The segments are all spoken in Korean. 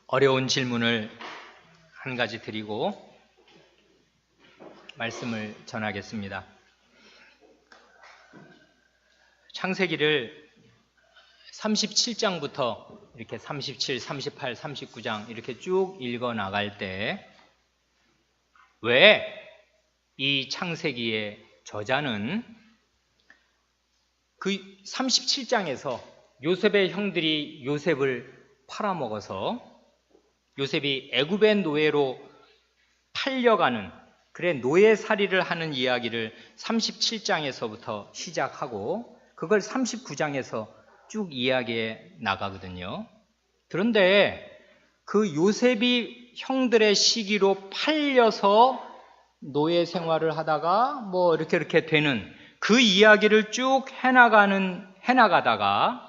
어려운 질문을 한 가지 드리고 말씀을 전하겠습니다. 창세기를 37장부터 이렇게 37, 38, 39장 이렇게 쭉 읽어 나갈 때 왜 이 창세기의 저자는 그 37장에서 요셉의 형들이 요셉을 팔아먹어서 요셉이 애굽의 노예로 팔려가는 노예살이를 하는 이야기를 37장에서부터 시작하고 그걸 39장에서 쭉 이야기해 나가거든요. 그런데 그 요셉이 형들의 시기로 팔려서 노예 생활을 하다가 이렇게 되는 그 이야기를 쭉 해나가다가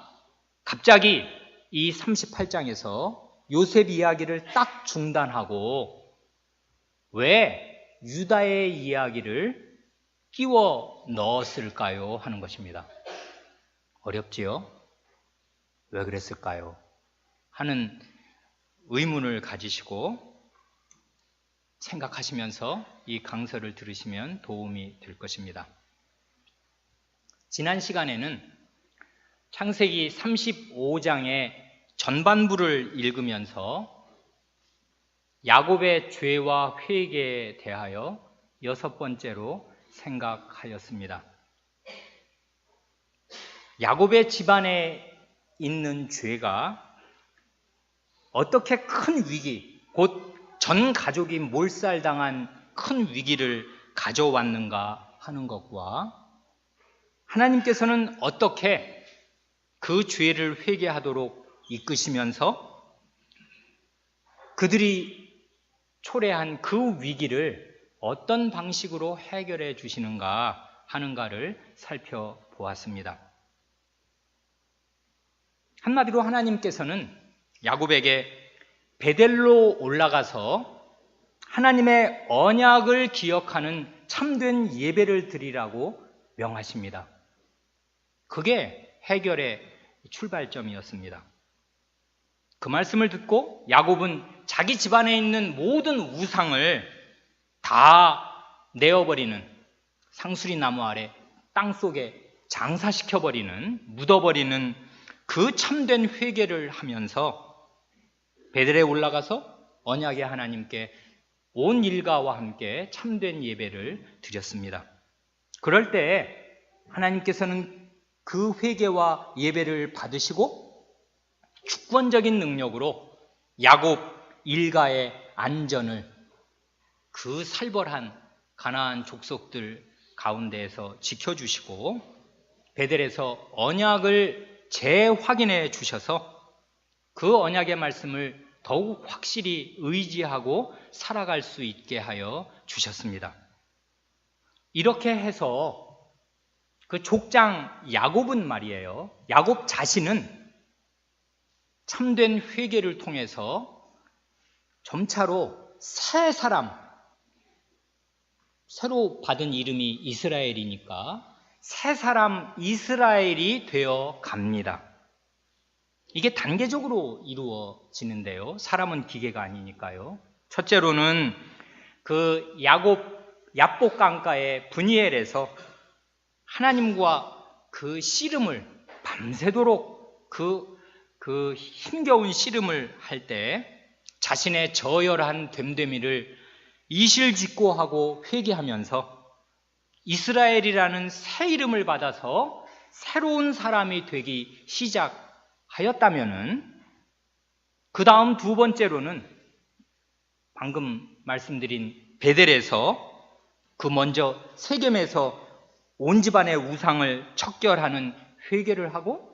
갑자기 이 38장에서 요셉 이야기를 딱 중단하고 왜 유다의 이야기를 끼워 넣었을까요? 하는 것입니다. 어렵지요? 왜 그랬을까요? 하는 의문을 가지시고 생각하시면서 이 강서를 들으시면 도움이 될 것입니다. 지난 시간에는 창세기 35장의 전반부를 읽으면서 야곱의 죄와 회개에 대하여 6번째로 생각하였습니다. 야곱의 집안에 있는 죄가 어떻게 큰 위기, 곧 전 가족이 몰살당한 큰 위기를 가져왔는가 하는 것과 하나님께서는 어떻게 그 죄를 회개하도록 이끄시면서 그들이 초래한 그 위기를 어떤 방식으로 해결해 주시는가 하는가를 살펴보았습니다. 한마디로 하나님께서는 야곱에게 베델로 올라가서 하나님의 언약을 기억하는 참된 예배를 드리라고 명하십니다. 그게 해결의 출발점이었습니다. 그 말씀을 듣고 야곱은 자기 집안에 있는 모든 우상을 다 내어버리는, 상수리 나무 아래 땅속에 장사시켜버리는, 묻어버리는 그 참된 회개를 하면서 베델에 올라가서 언약의 하나님께 온 일가와 함께 참된 예배를 드렸습니다. 그럴 때 하나님께서는 그 회개와 예배를 받으시고 주권적인 능력으로 야곱 일가의 안전을 그 살벌한 가나안 족속들 가운데에서 지켜주시고 베델에서 언약을 재확인해 주셔서 그 언약의 말씀을 더욱 확실히 의지하고 살아갈 수 있게 하여 주셨습니다. 이렇게 해서 그 족장 야곱은 말이에요. 야곱 자신은 참된 회개를 통해서 점차로 새 사람, 새로 받은 이름이 이스라엘이니까 새 사람 이스라엘이 되어 갑니다. 이게 단계적으로 이루어지는데요. 사람은 기계가 아니니까요. 첫째로는 그 야복 강가의 브니엘에서 하나님과 그 씨름을 밤새도록 그 힘겨운 씨름을 할 때 자신의 저열한 됨됨이를 이실직고하고 회개하면서 이스라엘이라는 새 이름을 받아서 새로운 사람이 되기 시작하였다면은 그 다음 두 번째로는 방금 말씀드린 베델에서 그 먼저 세겜에서 온 집안의 우상을 척결하는 회개를 하고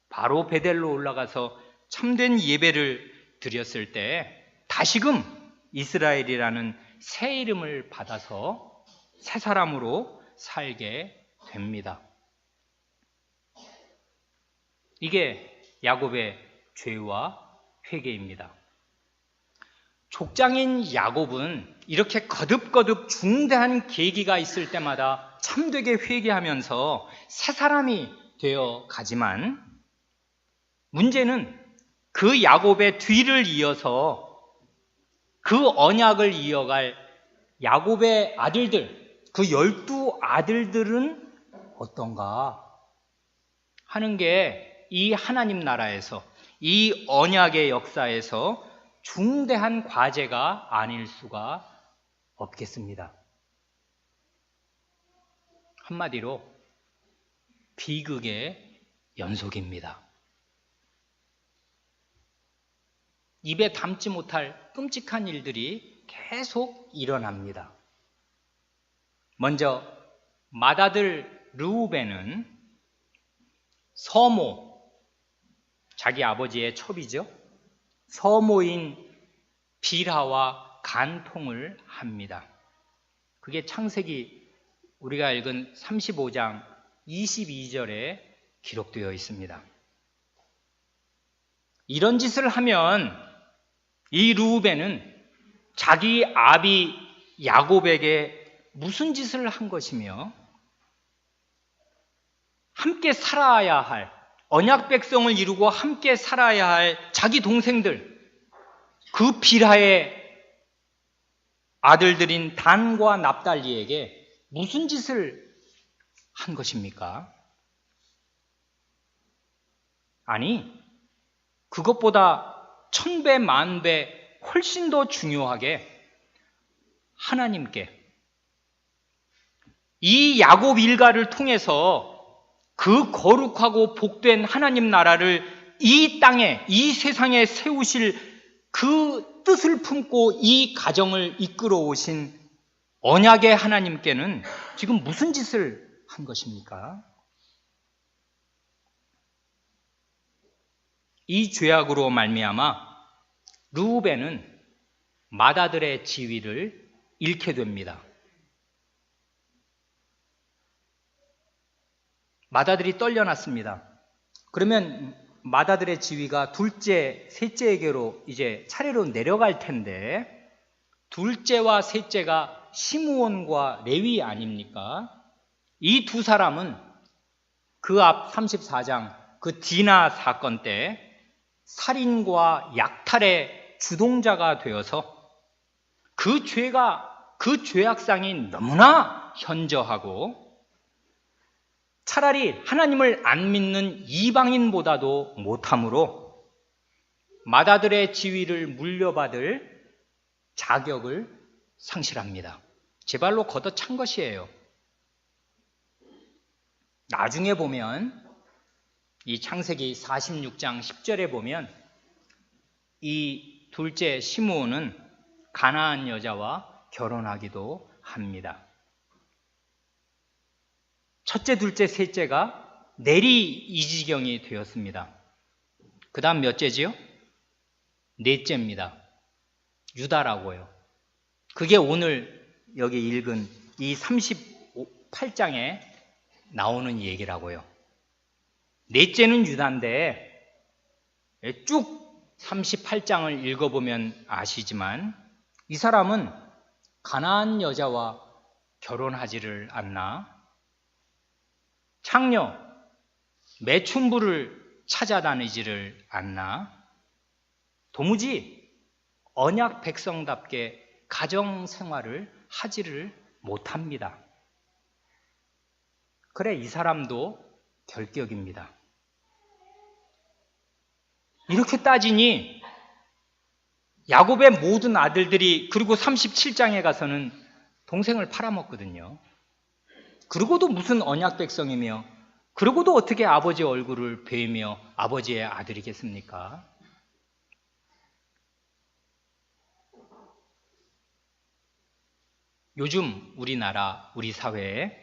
바로 베델로 올라가서 참된 예배를 드렸을 때 다시금 이스라엘이라는 새 이름을 받아서 새 사람으로 살게 됩니다. 이게 야곱의 죄와 회개입니다. 족장인 야곱은 이렇게 거듭거듭 중대한 계기가 있을 때마다 참되게 회개하면서 새 사람이 되어 가지만 문제는 그 야곱의 뒤를 이어서 그 언약을 이어갈 야곱의 아들들, 그 12아들들은 어떤가 하는 게 이 하나님 나라에서, 이 언약의 역사에서 중대한 과제가 아닐 수가 없겠습니다. 한마디로 비극의 연속입니다. 입에 담지 못할 끔찍한 일들이 계속 일어납니다. 먼저 맏아들 르우벤은 서모, 자기 아버지의 첩이죠. 서모인 빌하와 간통을 합니다. 그게 창세기 우리가 읽은 35장 22절에 기록되어 있습니다. 이런 짓을 하면 이 르우벤은 자기 아비 야곱에게 무슨 짓을 한 것이며 함께 살아야 할, 언약 백성을 이루고 함께 살아야 할 자기 동생들, 그 빌하의 아들들인 단과 납달리에게 무슨 짓을 한 것입니까? 아니, 그것보다 1000배, 10,000배 훨씬 더 중요하게 하나님께 이 야곱 일가를 통해서 그 거룩하고 복된 하나님 나라를 이 땅에, 이 세상에 세우실 그 뜻을 품고 이 가정을 이끌어 오신 언약의 하나님께는 지금 무슨 짓을 한 것입니까? 이 죄악으로 말미암아 르우벤은 맏아들의 지위를 잃게 됩니다. 맏아들이 떨려났습니다. 그러면 맏아들의 지위가 둘째, 셋째에게로 이제 차례로 내려갈 텐데, 둘째와 셋째가 시므온과 레위 아닙니까? 이 두 사람은 그 앞 34장 그 디나 사건 때 살인과 약탈의 주동자가 되어서 그 죄악상이 너무나 현저하고 차라리 하나님을 안 믿는 이방인보다도 못함으로 맏아들의 지위를 물려받을 자격을 상실합니다. 제 발로 걷어찬 것이에요. 나중에 보면 이 창세기 46장 10절에 보면 이 둘째 시므온은 가나안 여자와 결혼하기도 합니다. 첫째, 둘째, 셋째가 내리 이 지경이 되었습니다. 그 다음 몇째지요? 넷째입니다. 유다라고요. 그게 오늘 여기 읽은 이 38장에 나오는 얘기라고요. 넷째는 유다인데 쭉 38장을 읽어보면 아시지만 이 사람은 가나안 여자와 결혼하지를 않나, 창녀, 매춘부를 찾아다니지를 않나, 도무지 언약 백성답게 가정 생활을 하지를 못합니다. 그래, 이 사람도 결격입니다. 이렇게 따지니 야곱의 모든 아들들이, 그리고 37장에 가서는 동생을 팔아먹거든요. 그러고도 무슨 언약 백성이며, 그러고도 어떻게 아버지 얼굴을 뵈며 아버지의 아들이겠습니까? 요즘 우리나라, 우리 사회에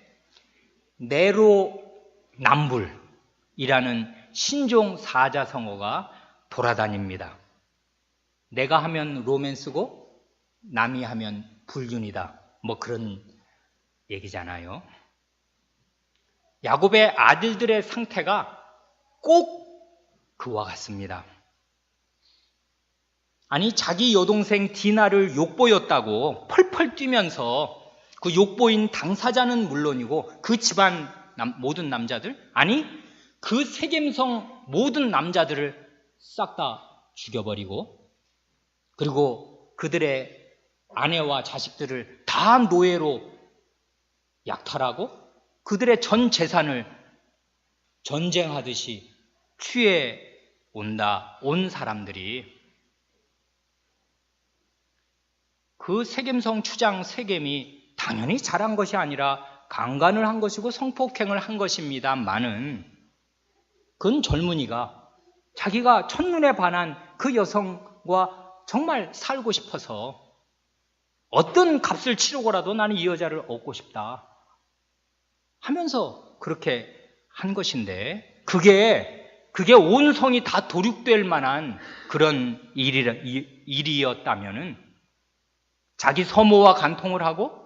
내로남불이라는 신종 사자성어가 돌아다닙니다. 내가 하면 로맨스고 남이 하면 불륜이다, 뭐 그런 얘기잖아요. 야곱의 아들들의 상태가 꼭 그와 같습니다. 아니, 자기 여동생 디나를 욕보였다고 펄펄 뛰면서 그 욕보인 당사자는 물론이고 그 집안 모든 남자들, 아니 그 세겜성 모든 남자들을 싹 다 죽여버리고, 그리고 그들의 아내와 자식들을 다 노예로 약탈하고 그들의 전 재산을 전쟁하듯이 취해 온 사람들이 그 세겜성 추장 세겜이 당연히 잘한 것이 아니라 강간을 한 것이고 성폭행을 한 것입니다만은, 그건 젊은이가 자기가 첫눈에 반한 그 여성과 정말 살고 싶어서 어떤 값을 치르고라도 나는 이 여자를 얻고 싶다 하면서 그렇게 한 것인데, 그게 온 성이 다 도륙될 만한 그런 일이었다면은 자기 서모와 간통을 하고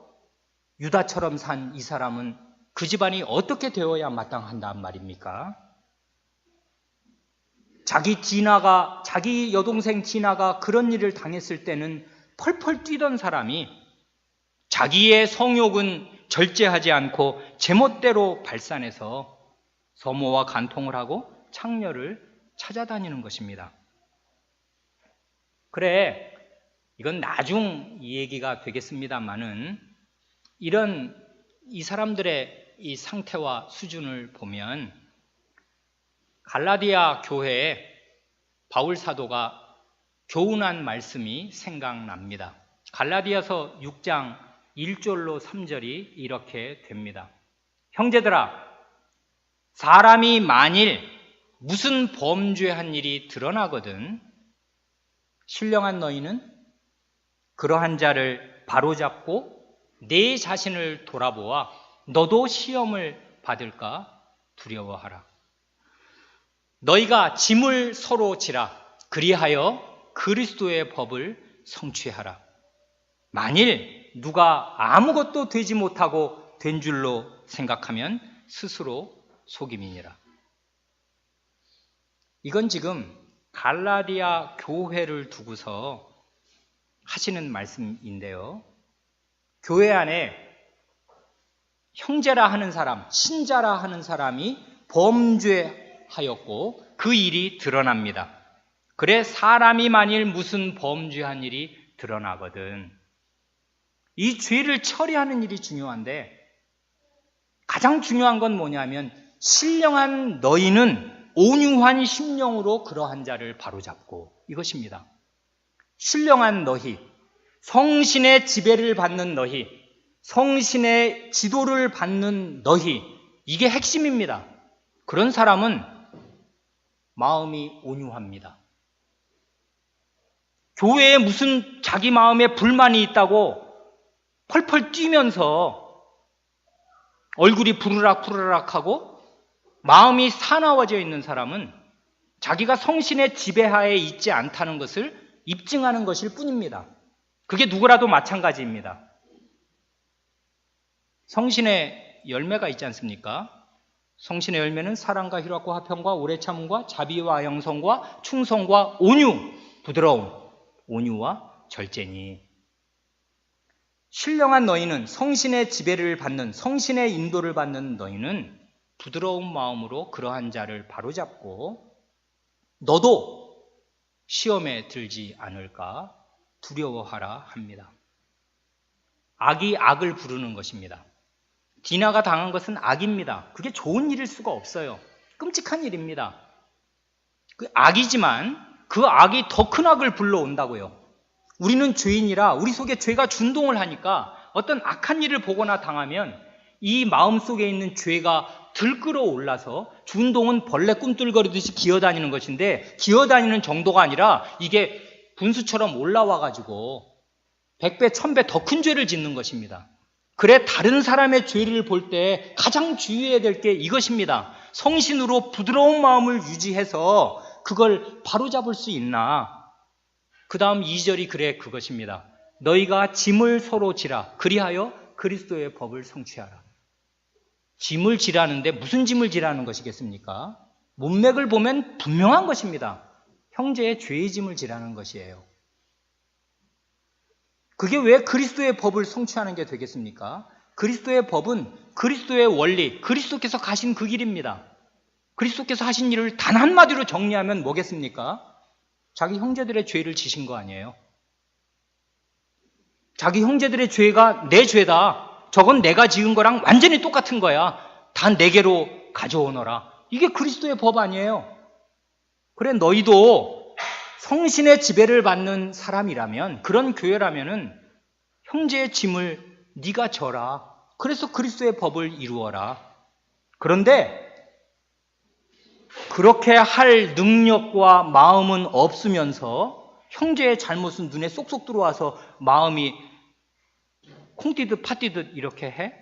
유다처럼 산 이 사람은 그 집안이 어떻게 되어야 마땅한단 말입니까? 자기 여동생 디나가 그런 일을 당했을 때는 펄펄 뛰던 사람이 자기의 성욕은 절제하지 않고 제멋대로 발산해서 서모와 간통을 하고 창녀를 찾아다니는 것입니다. 그래, 이건 나중 이 얘기가 되겠습니다만은 이 사람들의 이 상태와 수준을 보면 갈라디아 교회에 바울 사도가 교훈한 말씀이 생각납니다. 갈라디아서 6장 1절로 3절이 이렇게 됩니다. 형제들아, 사람이 만일 무슨 범죄한 일이 드러나거든 신령한 너희는 그러한 자를 바로잡고 내 자신을 돌아보아 너도 시험을 받을까 두려워하라. 너희가 짐을 서로 지라. 그리하여 그리스도의 법을 성취하라. 만일 누가 아무것도 되지 못하고 된 줄로 생각하면 스스로 속임이니라. 이건 지금 갈라디아 교회를 두고서 하시는 말씀인데요. 교회 안에 형제라 하는 사람, 신자라 하는 사람이 범죄하였고 그 일이 드러납니다. 그래, 사람이 만일 무슨 범죄한 일이 드러나거든 이 죄를 처리하는 일이 중요한데, 가장 중요한 건 뭐냐면 신령한 너희는 온유한 심령으로 그러한 자를 바로잡고, 이것입니다. 신령한 너희, 성신의 지배를 받는 너희, 성신의 지도를 받는 너희, 이게 핵심입니다. 그런 사람은 마음이 온유합니다. 교회에 무슨 자기 마음에 불만이 있다고 펄펄 뛰면서 얼굴이 부르락부르락하고 마음이 사나워져 있는 사람은 자기가 성신의 지배하에 있지 않다는 것을 입증하는 것일 뿐입니다. 그게 누구라도 마찬가지입니다. 성신의 열매가 있지 않습니까? 성신의 열매는 사랑과 희락과 화평과 오래 참음과 자비와 영성과 충성과 온유, 부드러움, 온유와 절제니. 신령한 너희는 성신의 지배를 받는, 성신의 인도를 받는 너희는 부드러운 마음으로 그러한 자를 바로잡고 너도 시험에 들지 않을까 두려워하라 합니다. 악이 악을 부르는 것입니다. 디나가 당한 것은 악입니다. 그게 좋은 일일 수가 없어요. 끔찍한 일입니다. 그 악이지만 그 악이 더 큰 악을 불러온다고요. 우리는 죄인이라 우리 속에 죄가 준동을 하니까 어떤 악한 일을 보거나 당하면 이 마음속에 있는 죄가 들끓어 올라서, 준동은 벌레 꿈틀거리듯이 기어다니는 것인데 기어다니는 정도가 아니라 이게 분수처럼 올라와가지고 100배, 1000배 더 큰 죄를 짓는 것입니다. 그래, 다른 사람의 죄를 볼 때 가장 주의해야 될 게 이것입니다. 성신으로 부드러운 마음을 유지해서 그걸 바로잡을 수 있나? 그 다음 2절이 그래 그것입니다. 너희가 짐을 서로 지라. 그리하여 그리스도의 법을 성취하라. 짐을 지라는데 무슨 짐을 지라는 것이겠습니까? 문맥을 보면 분명한 것입니다. 형제의 죄의 짐을 지라는 것이에요. 그게 왜 그리스도의 법을 성취하는 게 되겠습니까? 그리스도의 법은 그리스도의 원리, 그리스도께서 가신 그 길입니다. 그리스도께서 하신 일을 단 한마디로 정리하면 뭐겠습니까? 자기 형제들의 죄를 지신 거 아니에요? 자기 형제들의 죄가 내 죄다. 저건 내가 지은 거랑 완전히 똑같은 거야. 다 내게로 가져오너라. 이게 그리스도의 법 아니에요? 그래, 너희도 성신의 지배를 받는 사람이라면, 그런 교회라면은 형제의 짐을 네가 져라. 그래서 그리스도의 법을 이루어라. 그런데 그렇게 할 능력과 마음은 없으면서 형제의 잘못은 눈에 쏙쏙 들어와서 마음이 콩 뛰듯 팥 뛰듯 이렇게 해?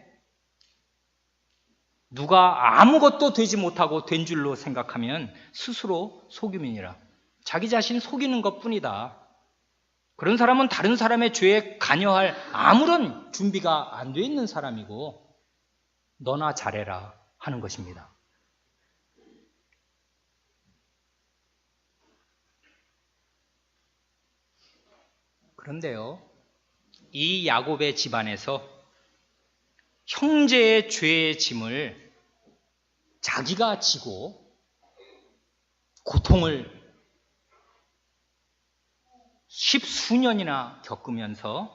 누가 아무것도 되지 못하고 된 줄로 생각하면 스스로 속임이니라. 자기 자신 속이는 것뿐이다. 그런 사람은 다른 사람의 죄에 관여할 아무런 준비가 안 돼 있는 사람이고 너나 잘해라 하는 것입니다. 그런데요, 이 야곱의 집안에서 형제의 죄의 짐을 자기가 지고 고통을 십수년이나 겪으면서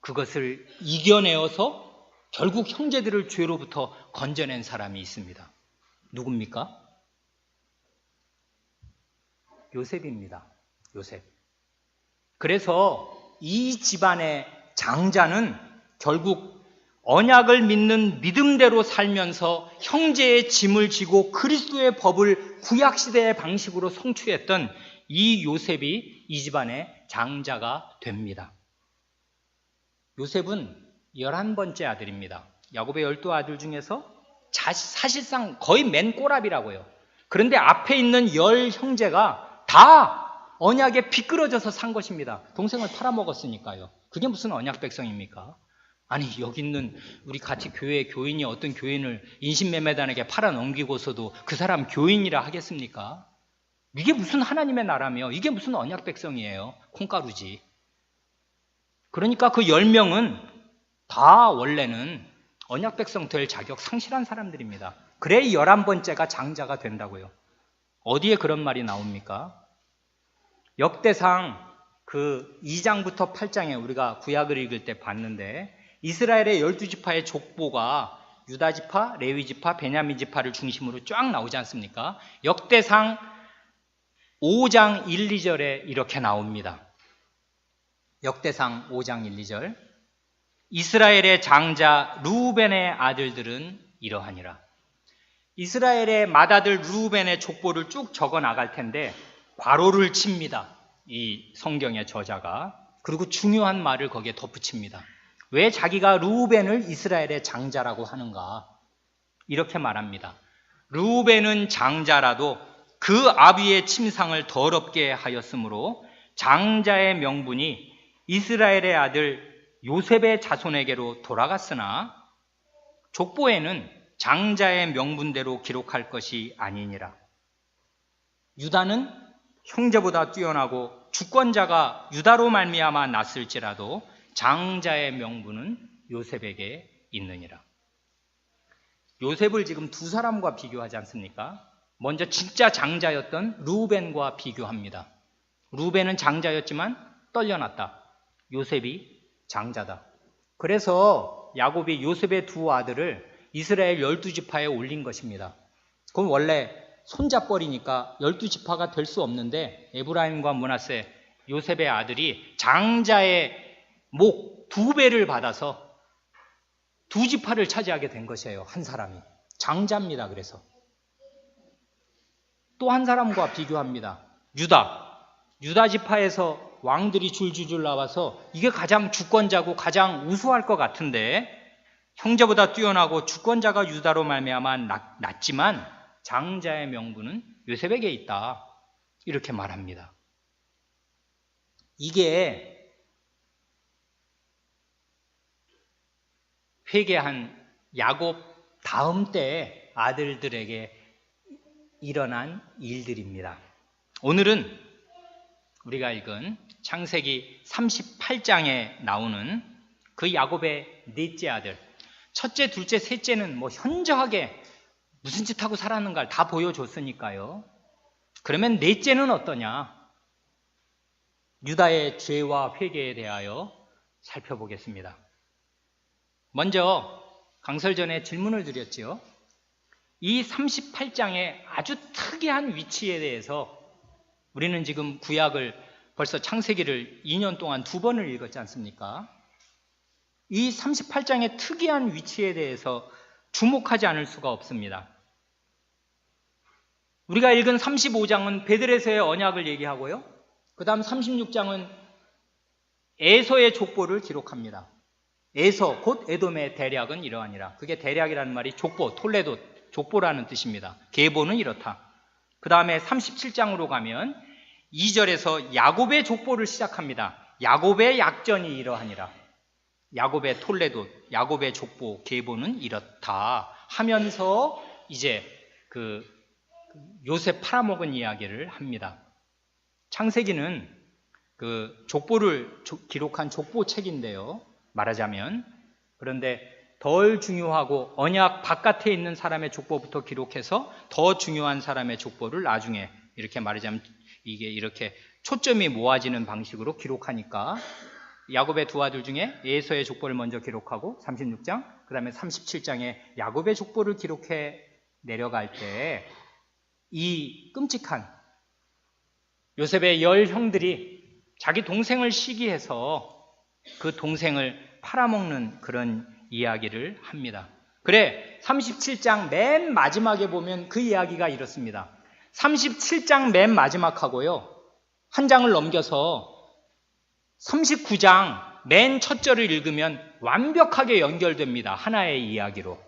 그것을 이겨내어서 결국 형제들을 죄로부터 건져낸 사람이 있습니다. 누굽니까? 요셉입니다. 요셉. 그래서 이 집안의 장자는 결국 언약을 믿는 믿음대로 살면서 형제의 짐을 지고 그리스도의 법을 구약시대의 방식으로 성취했던 이 요셉이 이 집안의 장자가 됩니다. 요셉은 11번째 아들입니다. 야곱의 12아들 중에서 사실상 거의 맨 꼬랍이라고요. 그런데 앞에 있는 10형제가 다 언약에 비끄러져서 산 것입니다. 동생을 팔아먹었으니까요. 그게 무슨 언약 백성입니까? 아니, 여기 있는 우리 같이 교회 교인이 어떤 교인을 인신매매단에게 팔아넘기고서도 그 사람 교인이라 하겠습니까? 이게 무슨 하나님의 나라며 이게 무슨 언약 백성이에요. 콩가루지. 그러니까 그 10명은 다 원래는 언약 백성 될 자격 상실한 사람들입니다. 그래 11번째가 장자가 된다고요. 어디에 그런 말이 나옵니까? 역대상 그 2장부터 8장에 우리가 구약을 읽을 때 봤는데 이스라엘의 12지파의 족보가 유다지파, 레위지파, 베냐민지파를 중심으로 쫙 나오지 않습니까? 역대상 5장 1, 2절에 이렇게 나옵니다. 역대상 5장 1, 2절 이스라엘의 장자 루벤의 아들들은 이러하니라. 이스라엘의 맏아들 루벤의 족보를 쭉 적어 나갈 텐데 괄호를 칩니다. 이 성경의 저자가. 그리고 중요한 말을 거기에 덧붙입니다. 왜 자기가 루벤을 이스라엘의 장자라고 하는가? 이렇게 말합니다. 루벤은 장자라도 그 아비의 침상을 더럽게 하였으므로 장자의 명분이 이스라엘의 아들 요셉의 자손에게로 돌아갔으나 족보에는 장자의 명분대로 기록할 것이 아니니라. 유다는 형제보다 뛰어나고 주권자가 유다로 말미암아 났을지라도 장자의 명분은 요셉에게 있느니라. 요셉을 지금 두 사람과 비교하지 않습니까? 먼저 진짜 장자였던 루벤과 비교합니다. 루벤은 장자였지만 떨려났다. 요셉이 장자다. 그래서 야곱이 요셉의 두 아들을 이스라엘 12지파에 올린 것입니다. 그건 원래 손자뻘이니까 12지파가 될 수 없는데 에브라임과 므낫세, 요셉의 아들이 장자의 목 2배를 받아서 두 지파를 차지하게 된 것이에요. 한 사람이. 장자입니다. 그래서. 또 한 사람과 비교합니다. 유다 지파에서 왕들이 줄줄줄 나와서 이게 가장 주권자고 가장 우수할 것 같은데 형제보다 뛰어나고 주권자가 유다로 말미암아 났지만 장자의 명분은 요셉에게 있다. 이렇게 말합니다. 이게 회개한 야곱 다음 때의 아들들에게 일어난 일들입니다. 오늘은 우리가 읽은 창세기 38장에 나오는 그 야곱의 넷째 아들, 첫째, 둘째, 셋째는 뭐 현저하게 무슨 짓 하고 살았는가를 다 보여줬으니까요. 그러면 넷째는 어떠냐? 유다의 죄와 회개에 대하여 살펴보겠습니다. 먼저 강설 전에 질문을 드렸지요. 이 38장의 아주 특이한 위치에 대해서 우리는 지금 구약을 벌써 창세기를 2년 동안 2번을 읽었지 않습니까? 이 38장의 특이한 위치에 대해서 주목하지 않을 수가 없습니다. 우리가 읽은 35장은 베들에서의 언약을 얘기하고요. 그 다음 36장은 에서의 족보를 기록합니다. 에서 곧 에돔의 대략은 이러하니라. 그게 대략이라는 말이 족보, 톨레도, 족보라는 뜻입니다. 계보는 이렇다. 그 다음에 37장으로 가면 2절에서 야곱의 족보를 시작합니다. 야곱의 약전이 이러하니라. 야곱의 톨레도, 야곱의 족보, 계보는 이렇다 하면서 이제 그 요셉 팔아먹은 이야기를 합니다. 창세기는 그 족보를 기록한 족보책인데요. 말하자면. 그런데 덜 중요하고 언약 바깥에 있는 사람의 족보부터 기록해서 더 중요한 사람의 족보를 나중에 이렇게 말하자면 이게 이렇게 초점이 모아지는 방식으로 기록하니까 야곱의 두 아들 중에 에서의 족보를 먼저 기록하고 36장, 그 다음에 37장에 야곱의 족보를 기록해 내려갈 때 이 끔찍한 요셉의 10형들이 자기 동생을 시기해서 그 동생을 팔아먹는 그런 이야기를 합니다. 그래, 37장 맨 마지막에 보면 그 이야기가 이렇습니다. 37장 맨 마지막하고요, 한 장을 넘겨서 39장 맨 첫 절을 읽으면 완벽하게 연결됩니다. 하나의 이야기로.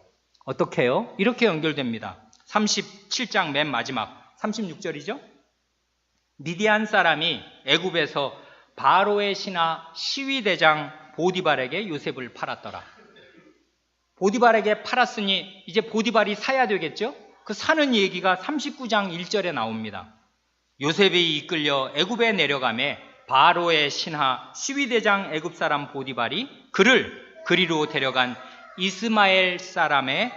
어떻게 해요? 이렇게 연결됩니다. 37장 맨 마지막 36절이죠. 미디안 사람이 애굽에서 바로의 신하 시위대장 보디발에게 요셉을 팔았더라. 보디발에게 팔았으니 이제 보디발이 사야 되겠죠? 그 사는 얘기가 39장 1절에 나옵니다. 요셉이 이끌려 애굽에 내려가매 바로의 신하 시위대장 애굽 사람 보디발이 그를 그리로 데려간 이스마엘 사람의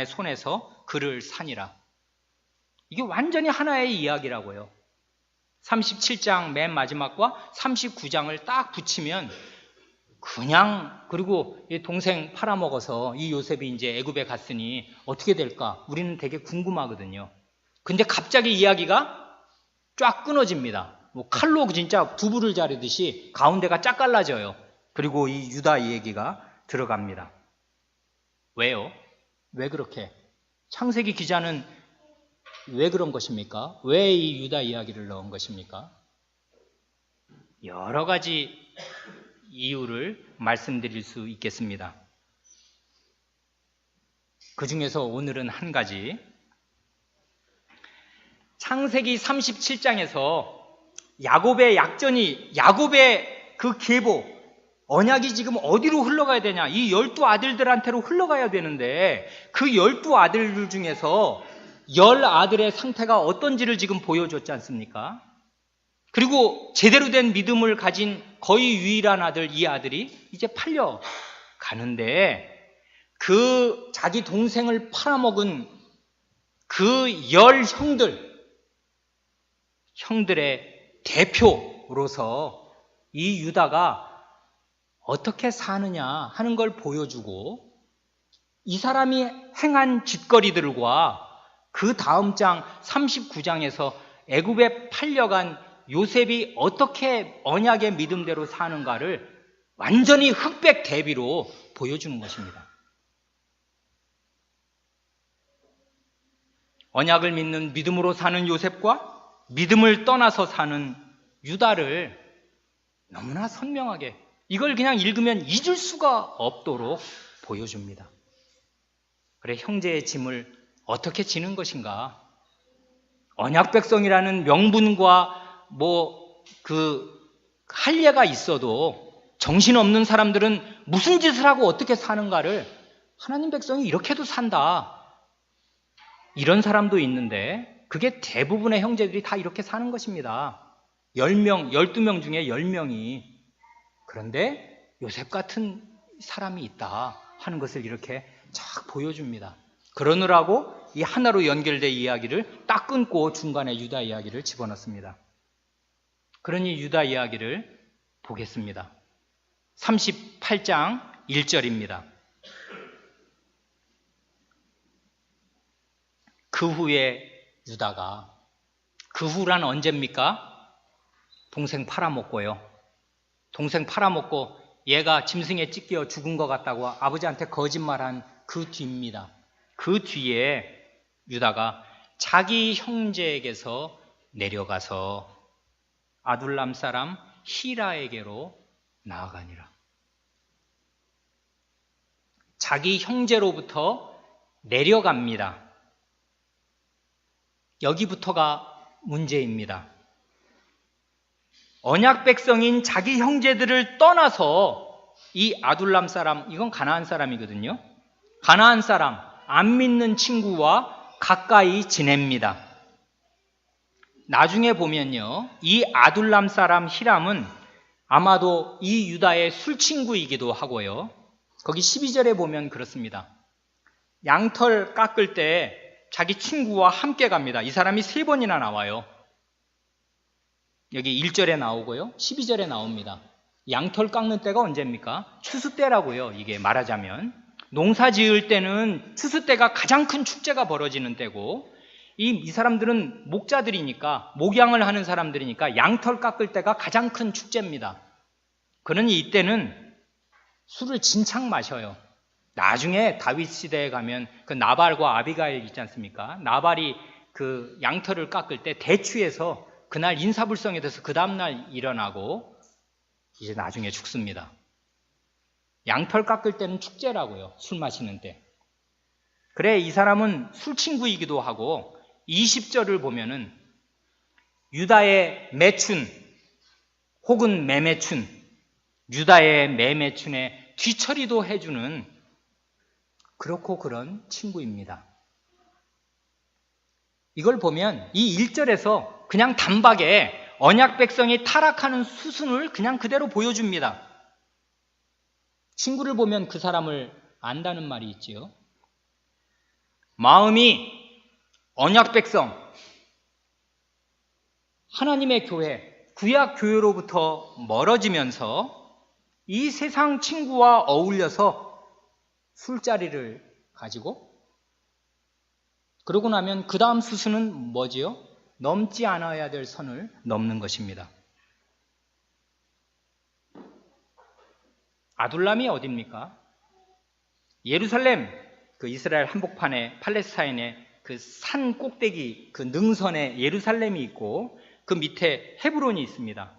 손에서 그를 사니라. 이게 완전히 하나의 이야기라고요. 37장 맨 마지막과 39장을 딱 붙이면 그냥, 그리고 이 동생 팔아먹어서 이 요셉이 이제 애굽에 갔으니 어떻게 될까? 우리는 되게 궁금하거든요. 근데 갑자기 이야기가 쫙 끊어집니다. 뭐 칼로 진짜 두부를 자르듯이 가운데가 쫙 갈라져요. 그리고 이 유다 얘기가 들어갑니다. 왜요? 왜 그렇게? 창세기 기자는 왜 그런 것입니까? 왜 이 유다 이야기를 넣은 것입니까? 여러 가지 이유를 말씀드릴 수 있겠습니다. 그 중에서 오늘은 한 가지, 창세기 37장에서 야곱의 약전이, 야곱의 그 계보, 언약이 지금 어디로 흘러가야 되냐? 이 12아들들한테로 흘러가야 되는데 그 12아들들 중에서 10아들의 상태가 어떤지를 지금 보여줬지 않습니까? 그리고 제대로 된 믿음을 가진 거의 유일한 아들, 이 아들이 이제 팔려 가는데 그 자기 동생을 팔아먹은 그 10형들의 대표로서 이 유다가 어떻게 사느냐 하는 걸 보여주고, 이 사람이 행한 짓거리들과 그 다음 장 39장에서 애굽에 팔려간 요셉이 어떻게 언약의 믿음대로 사는가를 완전히 흑백 대비로 보여주는 것입니다. 언약을 믿는 믿음으로 사는 요셉과 믿음을 떠나서 사는 유다를 너무나 선명하게, 이걸 그냥 읽으면 잊을 수가 없도록 보여줍니다. 그래, 형제의 짐을 어떻게 지는 것인가? 언약 백성이라는 명분과 할례가 있어도 정신없는 사람들은 무슨 짓을 하고 어떻게 사는가를 하나님 백성이 이렇게도 산다, 이런 사람도 있는데 그게 대부분의 형제들이 다 이렇게 사는 것입니다. 10명, 12명 중에 10명이. 그런데 요셉 같은 사람이 있다 하는 것을 이렇게 쫙 보여줍니다. 그러느라고 이 하나로 연결된 이야기를 딱 끊고 중간에 유다 이야기를 집어넣습니다. 그러니 유다 이야기를 보겠습니다. 38장 1절입니다. 그 후에 유다가, 그 후란 언제입니까? 동생 팔아먹고요. 동생 팔아먹고 얘가 짐승에 찢겨 죽은 것 같다고 아버지한테 거짓말한 그 뒤입니다. 그 뒤에 유다가 자기 형제에게서 내려가서 아둘람 사람 히라에게로 나아가니라. 자기 형제로부터 내려갑니다. 여기부터가 문제입니다. 언약 백성인 자기 형제들을 떠나서 이 아둘람 사람, 이건 가나안 사람이거든요. 가나안 사람, 안 믿는 친구와 가까이 지냅니다. 나중에 보면요, 이 아둘람 사람 히람은 아마도 이 유다의 술친구이기도 하고요. 거기 12절에 보면 그렇습니다. 양털 깎을 때 자기 친구와 함께 갑니다. 이 사람이 3번이나 나와요. 여기 1절에 나오고요, 12절에 나옵니다. 양털 깎는 때가 언제입니까? 추수 때라고요. 이게 말하자면 농사 지을 때는 추수 때가 가장 큰 축제가 벌어지는 때고, 이 사람들은 목자들이니까, 목양을 하는 사람들이니까 양털 깎을 때가 가장 큰 축제입니다. 그러니 이때는 술을 진창 마셔요. 나중에 다윗 시대에 가면 그 나발과 아비가일 있지 않습니까? 나발이 그 양털을 깎을 때 대추해서 그날 인사불성이 돼서 그 다음날 일어나고 이제 나중에 죽습니다. 양털 깎을 때는 축제라고요. 술 마시는 때. 그래, 이 사람은 술친구이기도 하고, 20절을 보면은 유다의 매춘 혹은 매매춘, 유다의 매매춘에 뒤처리도 해주는 그렇고 그런 친구입니다. 이걸 보면 이 1절에서 그냥 단박에 언약 백성이 타락하는 수순을 그냥 그대로 보여줍니다. 친구를 보면 그 사람을 안다는 말이 있지요. 마음이 언약 백성, 하나님의 교회, 구약 교회로부터 멀어지면서 이 세상 친구와 어울려서 술자리를 가지고, 그러고 나면 그 다음 수순은 뭐지요? 넘지 않아야 될 선을 넘는 것입니다. 아둘람이 어디입니까? 예루살렘, 그 이스라엘 한복판에, 팔레스타인에 그 산 꼭대기, 그 능선에 예루살렘이 있고, 그 밑에 헤브론이 있습니다.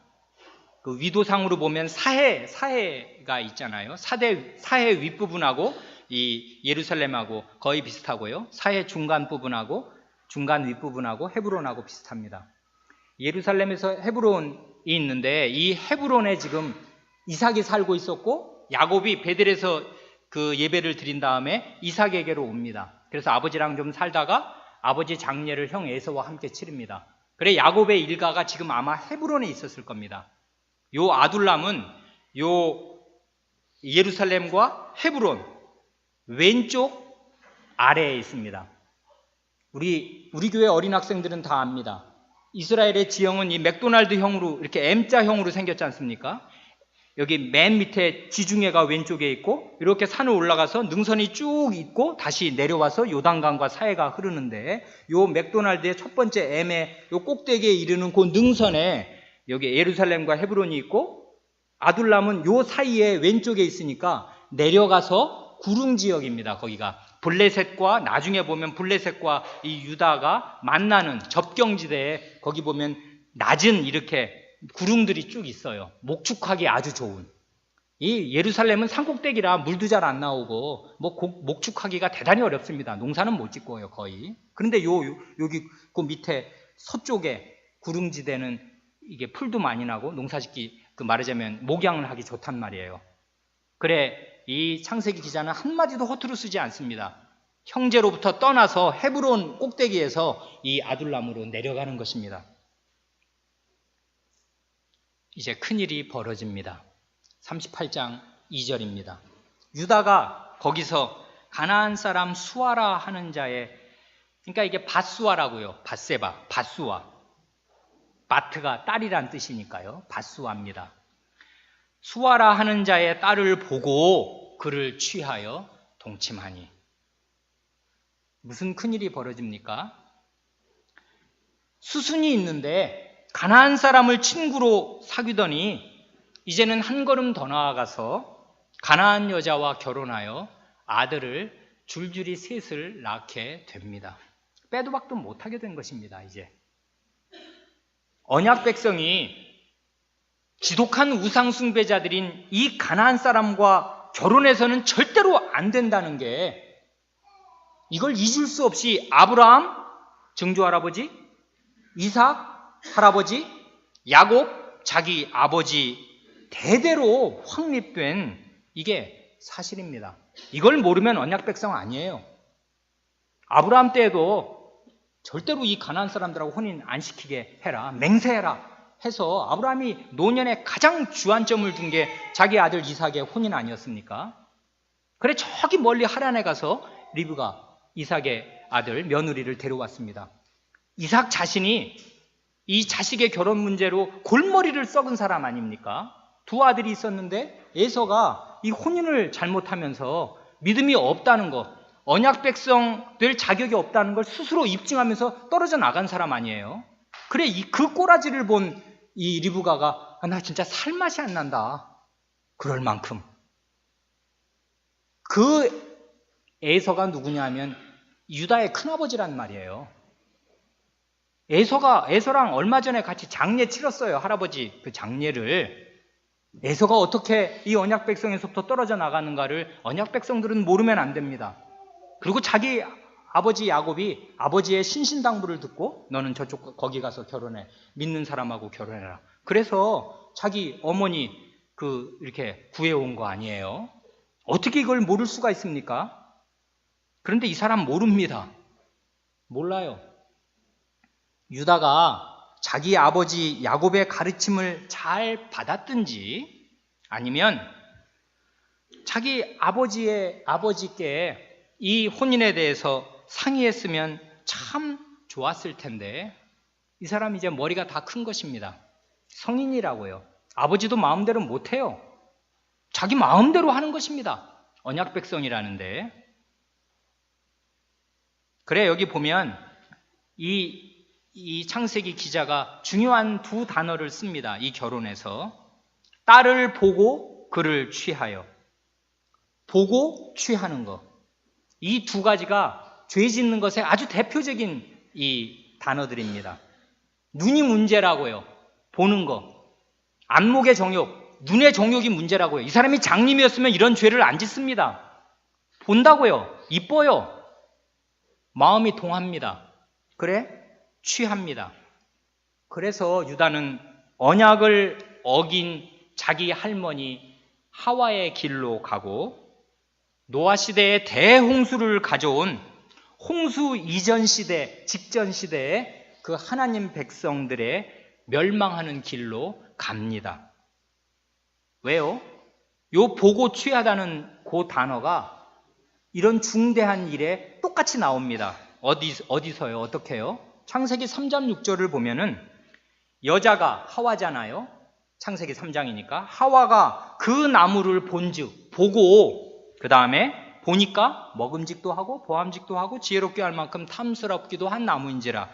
그 위도상으로 보면 사해가 있잖아요. 사해 윗부분하고 이 예루살렘하고 거의 비슷하고요. 사해 중간 부분하고 중간 윗부분하고 헤브론하고 비슷합니다. 예루살렘에서 헤브론이 있는데, 이 헤브론에 지금 이삭이 살고 있었고, 야곱이 베델에서 그 예배를 드린 다음에 이삭에게로 옵니다. 그래서 아버지랑 좀 살다가 아버지 장례를 형 에서와 함께 치릅니다. 그래, 야곱의 일가가 지금 아마 헤브론에 있었을 겁니다. 요 아둘람은 요 예루살렘과 헤브론 왼쪽 아래에 있습니다. 우리 교회 어린 학생들은 다 압니다. 이스라엘의 지형은 이 맥도날드형으로, 이렇게 M자형으로 생겼지 않습니까? 여기 맨 밑에 지중해가 왼쪽에 있고, 이렇게 산을 올라가서 능선이 쭉 있고 다시 내려와서 요단강과 사해가 흐르는데, 요 맥도날드의 첫 번째 M의 요 꼭대기에 이르는 그 능선에 여기 예루살렘과 헤브론이 있고, 아둘람은 요 사이에 왼쪽에 있으니까 내려가서 구릉 지역입니다. 거기가 블레셋과, 나중에 보면 블레셋과 이 유다가 만나는 접경지대에 거기 보면 낮은 이렇게 구릉들이 쭉 있어요. 목축하기 아주 좋은. 이 예루살렘은 산꼭대기라 물도 잘 안 나오고 목축하기가 대단히 어렵습니다. 농사는 못 짓고요, 거의. 그런데 여기 그 밑에 서쪽에 구릉지대는 이게 풀도 많이 나고 농사짓기, 그 말하자면 목양을 하기 좋단 말이에요. 그래, 이 창세기 기자는 한마디도 허투루 쓰지 않습니다. 형제로부터 떠나서 헤브론 꼭대기에서 이 아둘람으로 내려가는 것입니다. 이제 큰일이 벌어집니다. 38장 2절입니다. 유다가 거기서 가나안 사람 수아라 하는 자의, 그러니까 이게 밧수아라고요. 밧세바, 밧수아. 바트가 딸이란 뜻이니까요. 밧수화입니다. 수화라 하는 자의 딸을 보고 그를 취하여 동침하니. 무슨 큰일이 벌어집니까? 수순이 있는데 가나안 사람을 친구로 사귀더니 이제는 한 걸음 더 나아가서 가나안 여자와 결혼하여 아들을 줄줄이 셋을 낳게 됩니다. 빼도 박도 못하게 된 것입니다. 이제 언약 백성이 지독한 우상 숭배자들인 이 가나안 사람과 결혼해서는 절대로 안 된다는 게, 이걸 잊을 수 없이 아브라함 증조 할아버지, 이삭 할아버지, 야곱 자기 아버지 대대로 확립된 이게 사실입니다. 이걸 모르면 언약 백성 아니에요. 아브라함 때에도 절대로 이 가나안 사람들하고 혼인 안 시키게 해라, 맹세해라 해서 아브라함이 노년에 가장 주안점을 둔 게 자기 아들 이삭의 혼인 아니었습니까? 그래 저기 멀리 하란에 가서 리브가 이삭의 아들 며느리를 데려왔습니다. 이삭 자신이 이 자식의 결혼 문제로 골머리를 썩은 사람 아닙니까? 두 아들이 있었는데 에서가 이 혼인을 잘못하면서 믿음이 없다는 것, 언약 백성 될 자격이 없다는 걸 스스로 입증하면서 떨어져 나간 사람 아니에요? 그래 그 꼬라지를 본 이 리브가가 나 진짜 살맛이 안 난다. 그럴 만큼. 그 에서가 누구냐 하면 유다의 큰아버지란 말이에요. 에서랑 얼마 전에 같이 장례 치렀어요. 할아버지 그 장례를. 에서가 어떻게 이 언약 백성에서부터 떨어져 나가는가를 언약 백성들은 모르면 안 됩니다. 그리고 자기 아버지 야곱이 아버지의 신신당부를 듣고 너는 저쪽 거기 가서 결혼해. 믿는 사람하고 결혼해라. 그래서 자기 어머니 이렇게 구해온 거 아니에요. 어떻게 이걸 모를 수가 있습니까? 그런데 이 사람 모릅니다. 몰라요. 유다가 자기 아버지 야곱의 가르침을 잘 받았든지 아니면 자기 아버지께 이 혼인에 대해서 상의했으면 참 좋았을 텐데 이 사람 이제 머리가 다 큰 것입니다. 성인이라고요. 아버지도 마음대로 못해요. 자기 마음대로 하는 것입니다. 언약 백성이라는데. 그래 여기 보면 이 창세기 기자가 중요한 두 단어를 씁니다. 이 결혼에서 딸을 보고 그를 취하여. 보고 취하는 것. 이 두 가지가 죄 짓는 것의 아주 대표적인 이 단어들입니다. 눈이 문제라고요. 보는 거. 안목의 정욕, 눈의 정욕이 문제라고요. 이 사람이 장님이었으면 이런 죄를 안 짓습니다. 본다고요. 이뻐요. 마음이 동합니다. 그래? 취합니다. 그래서 유다는 언약을 어긴 자기 할머니 하와의 길로 가고 노아 시대의 대홍수를 가져온 홍수 이전 시대, 직전 시대의 그 하나님 백성들의 멸망하는 길로 갑니다. 왜요? 요 보고 취하다는 그 단어가 이런 중대한 일에 똑같이 나옵니다. 어디서요? 어떻게요? 창세기 3장 6절을 보면은 여자가 하와잖아요. 창세기 3장이니까 하와가 그 나무를 본즉 보고 그 다음에 보니까 먹음직도 하고 보암직도 하고 지혜롭게 할 만큼 탐스럽기도 한 나무인지라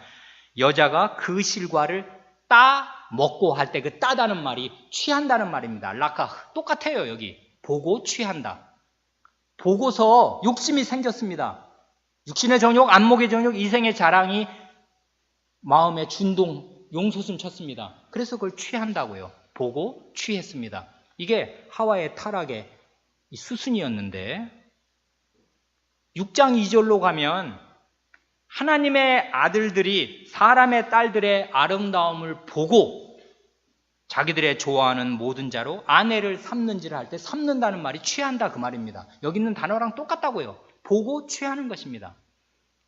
여자가 그 실과를 따 먹고 할 때 그 따다는 말이 취한다는 말입니다. 라카 똑같아요. 여기 보고 취한다. 보고서 욕심이 생겼습니다. 육신의 정욕, 안목의 정욕, 이생의 자랑이 마음에 준동, 용솟음 쳤습니다. 그래서 그걸 취한다고요. 보고 취했습니다. 이게 하와의 타락의 수순이었는데 6장 2절로 가면 하나님의 아들들이 사람의 딸들의 아름다움을 보고 자기들의 좋아하는 모든 자로 아내를 삼는지를 할 때 삼는다는 말이 취한다 그 말입니다. 여기 있는 단어랑 똑같다고요. 보고 취하는 것입니다.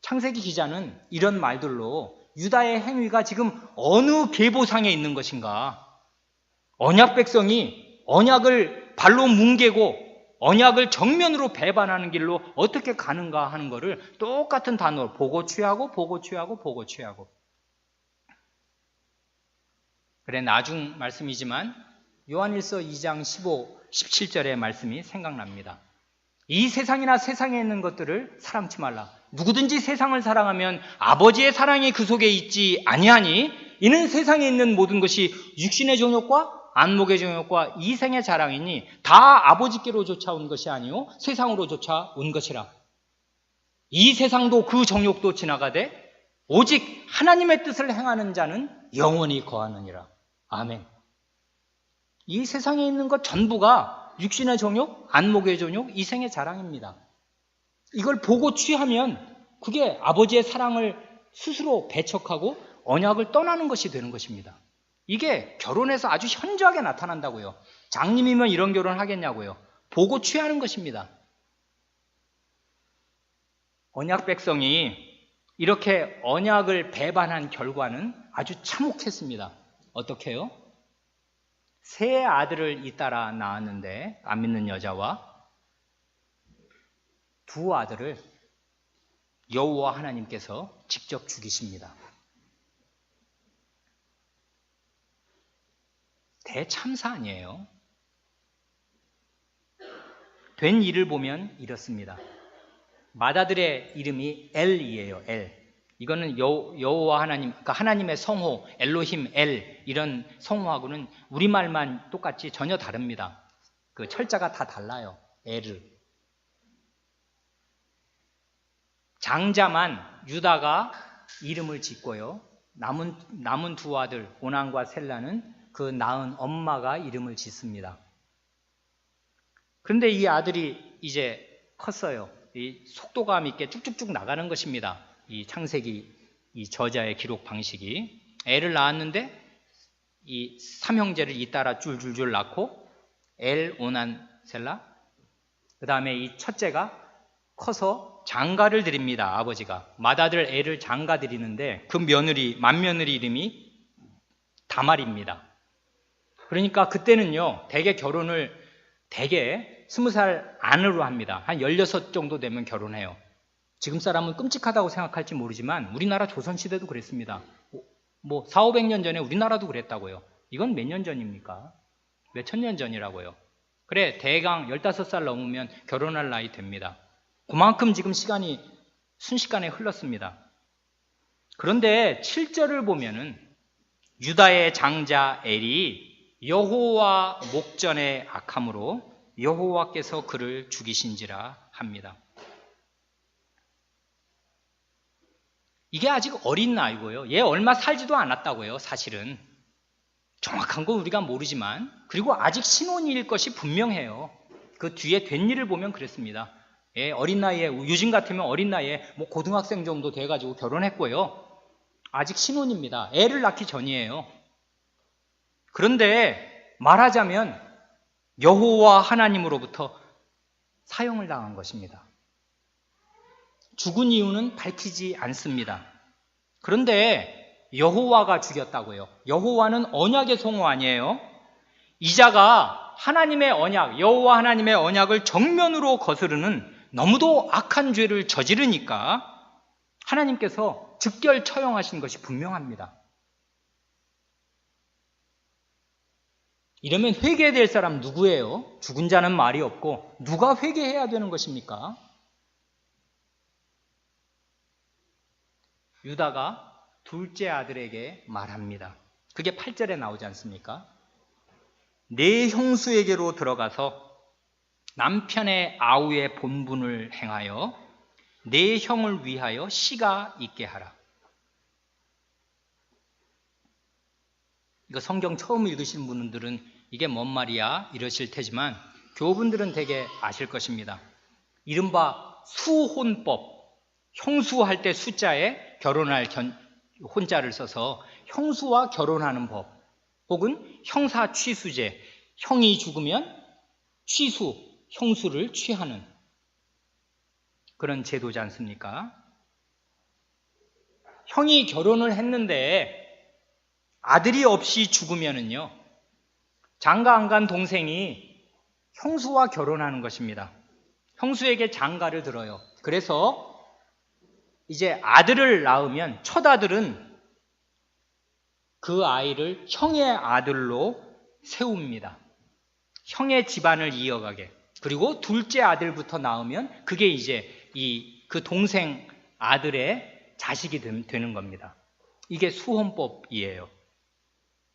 창세기 기자는 이런 말들로 유다의 행위가 지금 어느 계보상에 있는 것인가, 언약 백성이 언약을 발로 뭉개고 언약을 정면으로 배반하는 길로 어떻게 가는가 하는 것을 똑같은 단어로 보고 취하고 보고 취하고 보고 취하고. 그래, 나중 말씀이지만 요한일서 2장 15, 17절의 말씀이 생각납니다. 이 세상이나 세상에 있는 것들을 사랑치 말라. 누구든지 세상을 사랑하면 아버지의 사랑이 그 속에 있지 아니하니 이는 세상에 있는 모든 것이 육신의 정욕과 안목의 정욕과 이생의 자랑이니 다 아버지께로 쫓아온 것이 아니요 세상으로 쫓아온 것이라. 이 세상도 그 정욕도 지나가되 오직 하나님의 뜻을 행하는 자는 영원히 거하느니라. 아멘. 이 세상에 있는 것 전부가 육신의 정욕, 안목의 정욕, 이생의 자랑입니다. 이걸 보고 취하면 그게 아버지의 사랑을 스스로 배척하고 언약을 떠나는 것이 되는 것입니다. 이게 결혼에서 아주 현저하게 나타난다고요. 장님이면 이런 결혼 하겠냐고요. 보고 취하는 것입니다. 언약 백성이 이렇게 언약을 배반한 결과는 아주 참혹했습니다. 어떻게 해요? 세 아들을 잇따라 낳았는데 안 믿는 여자와 두 아들을 여호와 하나님께서 직접 죽이십니다. 대참사 아니에요? 된 일을 보면 이렇습니다. 맏아들의 이름이 엘이에요. 엘. 이거는 여호와 하나님, 그러니까 하나님의 성호, 엘로힘, 엘 이런 성호하고는 우리말만 똑같이 전혀 다릅니다. 그 철자가 다 달라요. 엘을. 장자만 유다가 이름을 짓고요. 남은 두 아들 오난과 셀라는 그 낳은 엄마가 이름을 짓습니다. 그런데 이 아들이 이제 컸어요. 이 속도감 있게 쭉쭉쭉 나가는 것입니다. 이 창세기 이 저자의 기록 방식이. 애를 낳았는데 이 삼형제를 잇따라 줄줄줄 낳고 엘, 오난, 셀라. 그 다음에 이 첫째가 커서 장가를 드립니다. 아버지가 맏아들 애를 장가 드리는데 그 맏며느리 이름이 다말입니다. 그러니까 그때는요 대개 결혼을 20살 안으로 합니다. 한 16 정도 되면 결혼해요. 지금 사람은 끔찍하다고 생각할지 모르지만 우리나라 조선시대도 그랬습니다. 뭐 400~500년 전에 우리나라도 그랬다고요. 이건 몇 년 전입니까? 몇천 년 전이라고요. 그래, 대강 15살 넘으면 결혼할 나이 됩니다. 그만큼 지금 시간이 순식간에 흘렀습니다. 그런데 7절을 보면은 유다의 장자 엘이 여호와 목전에 악함으로 여호와께서 그를 죽이신지라 합니다. 이게 아직 어린 나이고요. 얘 얼마 살지도 않았다고요. 사실은 정확한 건 우리가 모르지만, 그리고 아직 신혼일 것이 분명해요. 그 뒤에 된 일을 보면 그랬습니다. 예, 어린 나이에, 요즘 같으면 어린 나이에 뭐 고등학생 정도 돼가지고 결혼했고요. 아직 신혼입니다. 애를 낳기 전이에요. 그런데 말하자면 여호와 하나님으로부터 사형을 당한 것입니다. 죽은 이유는 밝히지 않습니다. 그런데 여호와가 죽였다고요. 여호와는 언약의 성호 아니에요? 이자가 하나님의 언약, 여호와 하나님의 언약을 정면으로 거스르는 너무도 악한 죄를 저지르니까 하나님께서 즉결 처형하신 것이 분명합니다. 이러면 회개해야 될 사람 누구예요? 죽은 자는 말이 없고 누가 회개해야 되는 것입니까? 유다가 둘째 아들에게 말합니다. 그게 8절에 나오지 않습니까? 내 형수에게로 들어가서 남편의 아우의 본분을 행하여 내 형을 위하여 씨가 있게 하라. 이거 성경 처음 읽으신 분들은 이게 뭔 말이야? 이러실 테지만 교우분들은 되게 아실 것입니다. 이른바 수혼법, 형수할 때 숫자에 결혼할 혼자를 써서 형수와 결혼하는 법, 혹은 형사 취수제, 형이 죽으면 취수, 형수를 취하는 그런 제도지 않습니까? 형이 결혼을 했는데 아들이 없이 죽으면은요, 장가 안 간 동생이 형수와 결혼하는 것입니다. 형수에게 장가를 들어요. 그래서 이제 아들을 낳으면 첫 아들은 그 아이를 형의 아들로 세웁니다. 형의 집안을 이어가게. 그리고 둘째 아들부터 낳으면 그게 이제 그 동생 아들의 자식이 되는 겁니다. 이게 수혼법이에요.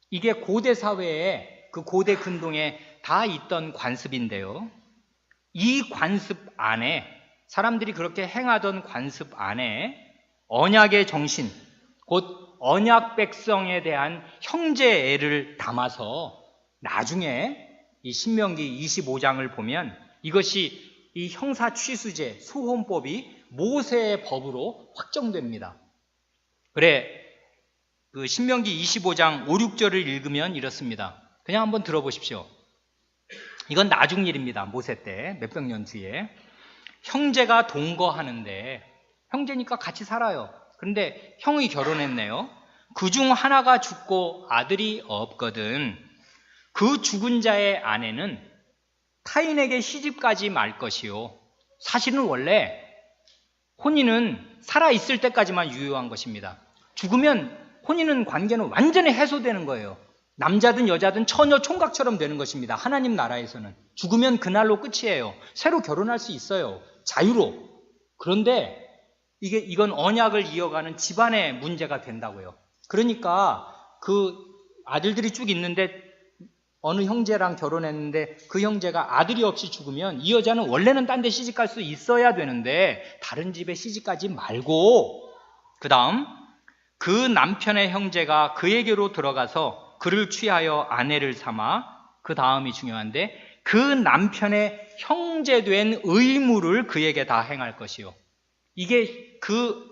이게 고대 사회에, 그 고대 근동에 다 있던 관습인데요. 이 관습 안에, 사람들이 그렇게 행하던 관습 안에 언약의 정신, 곧 언약 백성에 대한 형제애를 담아서 나중에 이 신명기 25장을 보면 이것이 이 형사 취수제, 수혼법이 모세의 법으로 확정됩니다. 그래, 그 신명기 25장 5, 6절을 읽으면 이렇습니다. 그냥 한번 들어보십시오. 이건 나중 일입니다. 모세 때, 몇백 년 뒤에. 형제가 동거하는데, 형제니까 같이 살아요. 그런데 형이 결혼했네요. 그중 하나가 죽고 아들이 없거든. 그 죽은 자의 아내는 타인에게 시집가지 말 것이요. 사실은 원래 혼인은 살아있을 때까지만 유효한 것입니다. 죽으면 혼인은 관계는 완전히 해소되는 거예요. 남자든 여자든 처녀 총각처럼 되는 것입니다. 하나님 나라에서는. 죽으면 그날로 끝이에요. 새로 결혼할 수 있어요. 자유로. 그런데 이건 언약을 이어가는 집안의 문제가 된다고요. 그러니까 그 아들들이 쭉 있는데 어느 형제랑 결혼했는데 그 형제가 아들이 없이 죽으면 이 여자는 원래는 딴 데 시집갈 수 있어야 되는데 다른 집에 시집가지 말고 그 다음 그 남편의 형제가 그에게로 들어가서 그를 취하여 아내를 삼아 그 다음이 중요한데 그 남편의 형제된 의무를 그에게 다 행할 것이요. 이게 그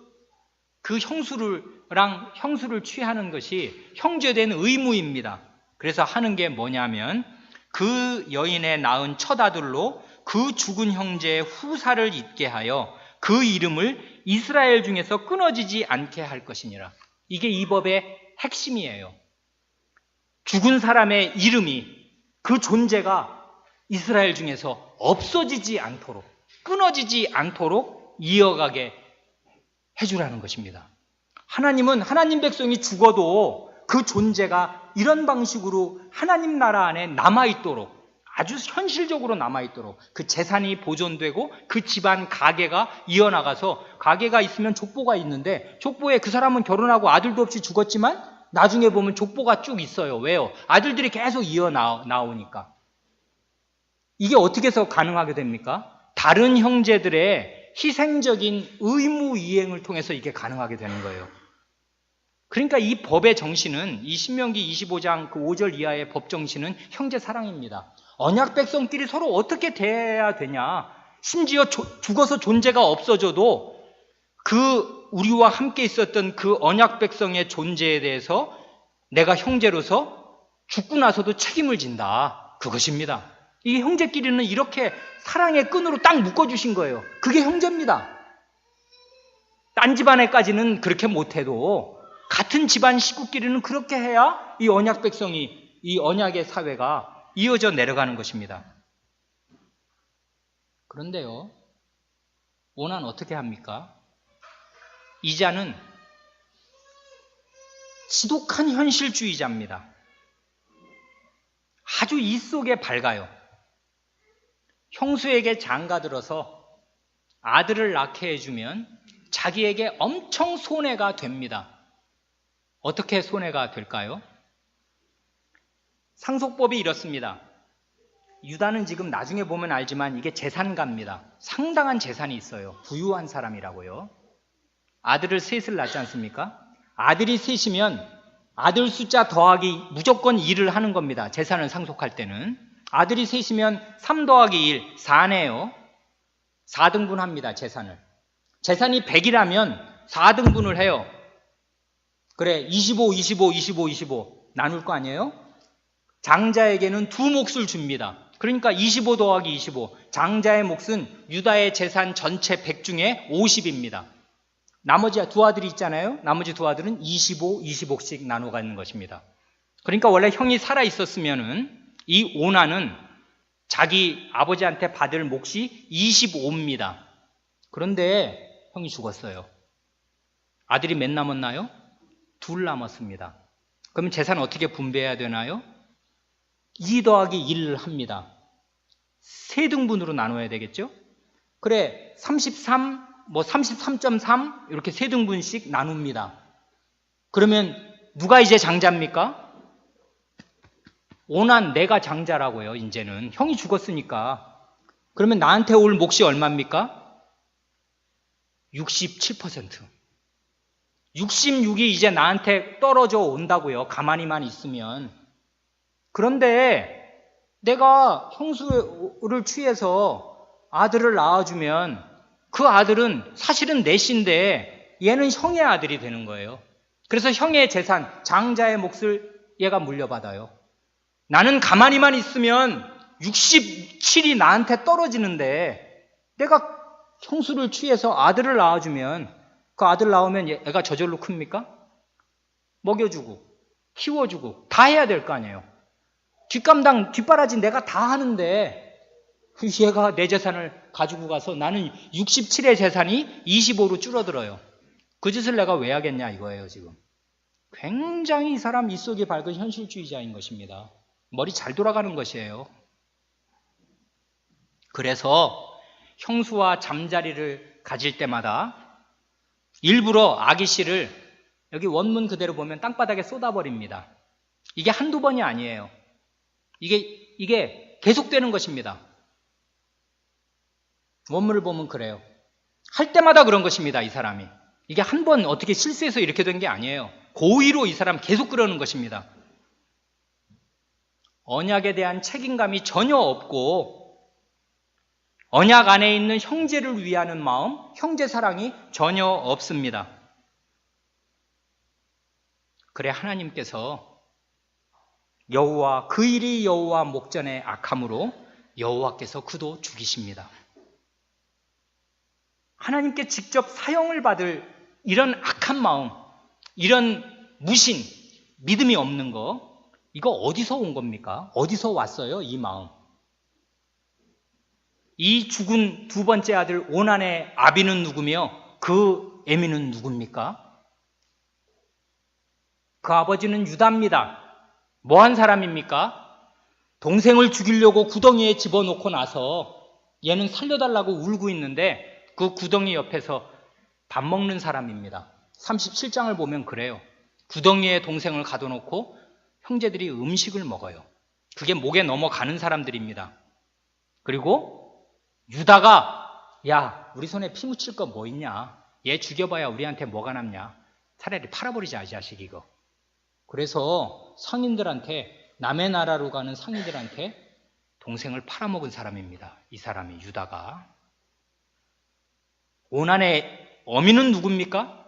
형수를 취하는 것이 형제된 의무입니다. 그래서 하는 게 뭐냐면 그 여인의 낳은 첫 아들로 그 죽은 형제의 후사를 잇게 하여 그 이름을 이스라엘 중에서 끊어지지 않게 할 것이니라. 이게 이 법의 핵심이에요. 죽은 사람의 이름이, 그 존재가 이스라엘 중에서 없어지지 않도록, 끊어지지 않도록 이어가게 해주라는 것입니다. 하나님은 하나님 백성이 죽어도 그 존재가 이런 방식으로 하나님 나라 안에 남아있도록, 아주 현실적으로 남아있도록 그 재산이 보존되고 그 집안 가계가 이어나가서, 가계가 있으면 족보가 있는데 족보에 그 사람은 결혼하고 아들도 없이 죽었지만 나중에 보면 족보가 쭉 있어요. 왜요? 아들들이 계속 이어나오니까. 이게 어떻게 해서 가능하게 됩니까? 다른 형제들의 희생적인 의무 이행을 통해서 이게 가능하게 되는 거예요. 그러니까 이 법의 정신은, 이 신명기 25장 그 5절 이하의 법 정신은 형제 사랑입니다. 언약 백성끼리 서로 어떻게 대해야 되냐. 심지어 죽어서 존재가 없어져도 우리와 함께 있었던 그 언약 백성의 존재에 대해서 내가 형제로서 죽고 나서도 책임을 진다. 그것입니다. 이 형제끼리는 이렇게 사랑의 끈으로 딱 묶어주신 거예요. 그게 형제입니다. 딴 집안에까지는 그렇게 못해도 같은 집안 식구끼리는 그렇게 해야 이 언약 백성이, 이 언약의 사회가 이어져 내려가는 것입니다. 그런데요, 오난 어떻게 합니까? 이자는 지독한 현실주의자입니다. 아주 이 속에 밝아요. 형수에게 장가들어서 아들을 낳게 해주면 자기에게 엄청 손해가 됩니다. 어떻게 손해가 될까요? 상속법이 이렇습니다. 유다는 지금 나중에 보면 알지만 이게 재산가입니다. 상당한 재산이 있어요. 부유한 사람이라고요. 아들을 셋을 낳지 않습니까? 아들이 셋이면 아들 숫자 더하기 무조건 2를 하는 겁니다. 재산을 상속할 때는. 아들이 셋이면 3 더하기 1, 4네요. 4등분 합니다. 재산을. 재산이 100이라면 4등분을 해요. 그래, 25, 25, 25, 25 나눌 거 아니에요? 장자에게는 2 몫을 줍니다. 그러니까 25 더하기 25. 장자의 몫은 유다의 재산 전체 100 중에 50입니다. 나머지 2 아들이 있잖아요. 나머지 2 아들은 25, 25씩 나눠 가는 것입니다. 그러니까 원래 형이 살아 있었으면은 이 오난은 자기 아버지한테 받을 몫이 25입니다. 그런데 형이 죽었어요. 아들이 몇 남았나요? 2 남았습니다. 그러면 재산 어떻게 분배해야 되나요? 2 더하기 1을 합니다. 세 등분으로 나눠야 되겠죠? 그래, 33, 33.3 이렇게 세 등분씩 나눕니다. 그러면 누가 이제 장자입니까? 오난 내가 장자라고요. 이제는 형이 죽었으니까. 그러면 나한테 올 몫이 얼마입니까? 67%. 66이 이제 나한테 떨어져 온다고요. 가만히만 있으면. 그런데 내가 형수를 취해서 아들을 낳아주면 그 아들은 사실은 넷인데 얘는 형의 아들이 되는 거예요. 그래서 형의 재산, 장자의 몫을 얘가 물려받아요. 나는 가만히만 있으면 67이 나한테 떨어지는데 내가 형수를 취해서 아들을 낳아주면 그 아들 낳으면 애가 저절로 큽니까? 먹여주고 키워주고 다 해야 될 거 아니에요. 뒷바라지 내가 다 하는데 얘가 내 재산을 가지고 가서 나는 67의 재산이 25로 줄어들어요. 그 짓을 내가 왜 하겠냐 이거예요 지금. 굉장히 이 사람 입속이 밝은 현실주의자인 것입니다. 머리 잘 돌아가는 것이에요. 그래서 형수와 잠자리를 가질 때마다 일부러 아기씨를 여기 원문 그대로 보면 땅바닥에 쏟아버립니다. 이게 한두 번이 아니에요. 이게 계속되는 것입니다. 원문을 보면 그래요. 할 때마다 그런 것입니다. 이 사람이. 이게 한 번 어떻게 실수해서 이렇게 된 게 아니에요. 고의로 이 사람 계속 그러는 것입니다. 언약에 대한 책임감이 전혀 없고 언약 안에 있는 형제를 위하는 마음, 형제 사랑이 전혀 없습니다. 그래 하나님께서 여호와 그 일이 여호와 목전에 악함으로 여호와께서 그도 죽이십니다. 하나님께 직접 사형을 받을 이런 악한 마음, 이런 무신, 믿음이 없는 거 이거 어디서 온 겁니까? 어디서 왔어요? 이 마음. 이 죽은 두 번째 아들 오난의 아비는 누구며 그 애미는 누굽니까? 그 아버지는 유다입니다. 뭐한 사람입니까? 동생을 죽이려고 구덩이에 집어넣고 나서 얘는 살려달라고 울고 있는데 그 구덩이 옆에서 밥 먹는 사람입니다. 37장을 보면 그래요. 구덩이에 동생을 가둬놓고 형제들이 음식을 먹어요. 그게 목에 넘어가는 사람들입니다. 그리고 유다가 야 우리 손에 피 묻힐 거 뭐 있냐, 얘 죽여봐야 우리한테 뭐가 남냐, 차라리 팔아버리자 이 자식 이거. 그래서 상인들한테, 남의 나라로 가는 상인들한테 동생을 팔아먹은 사람입니다. 이 사람이 유다가. 오난의 어미는 누굽니까?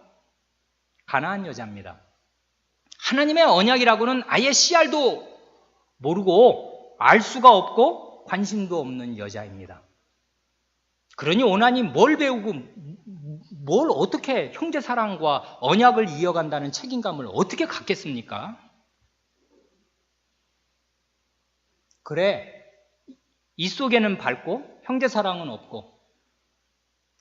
가나안 여자입니다. 하나님의 언약이라고는 아예 씨알도 모르고 알 수가 없고 관심도 없는 여자입니다. 그러니 오난이 뭘 배우고 뭘 어떻게 형제 사랑과 언약을 이어간다는 책임감을 어떻게 갖겠습니까? 그래, 이 속에는 밝고 형제 사랑은 없고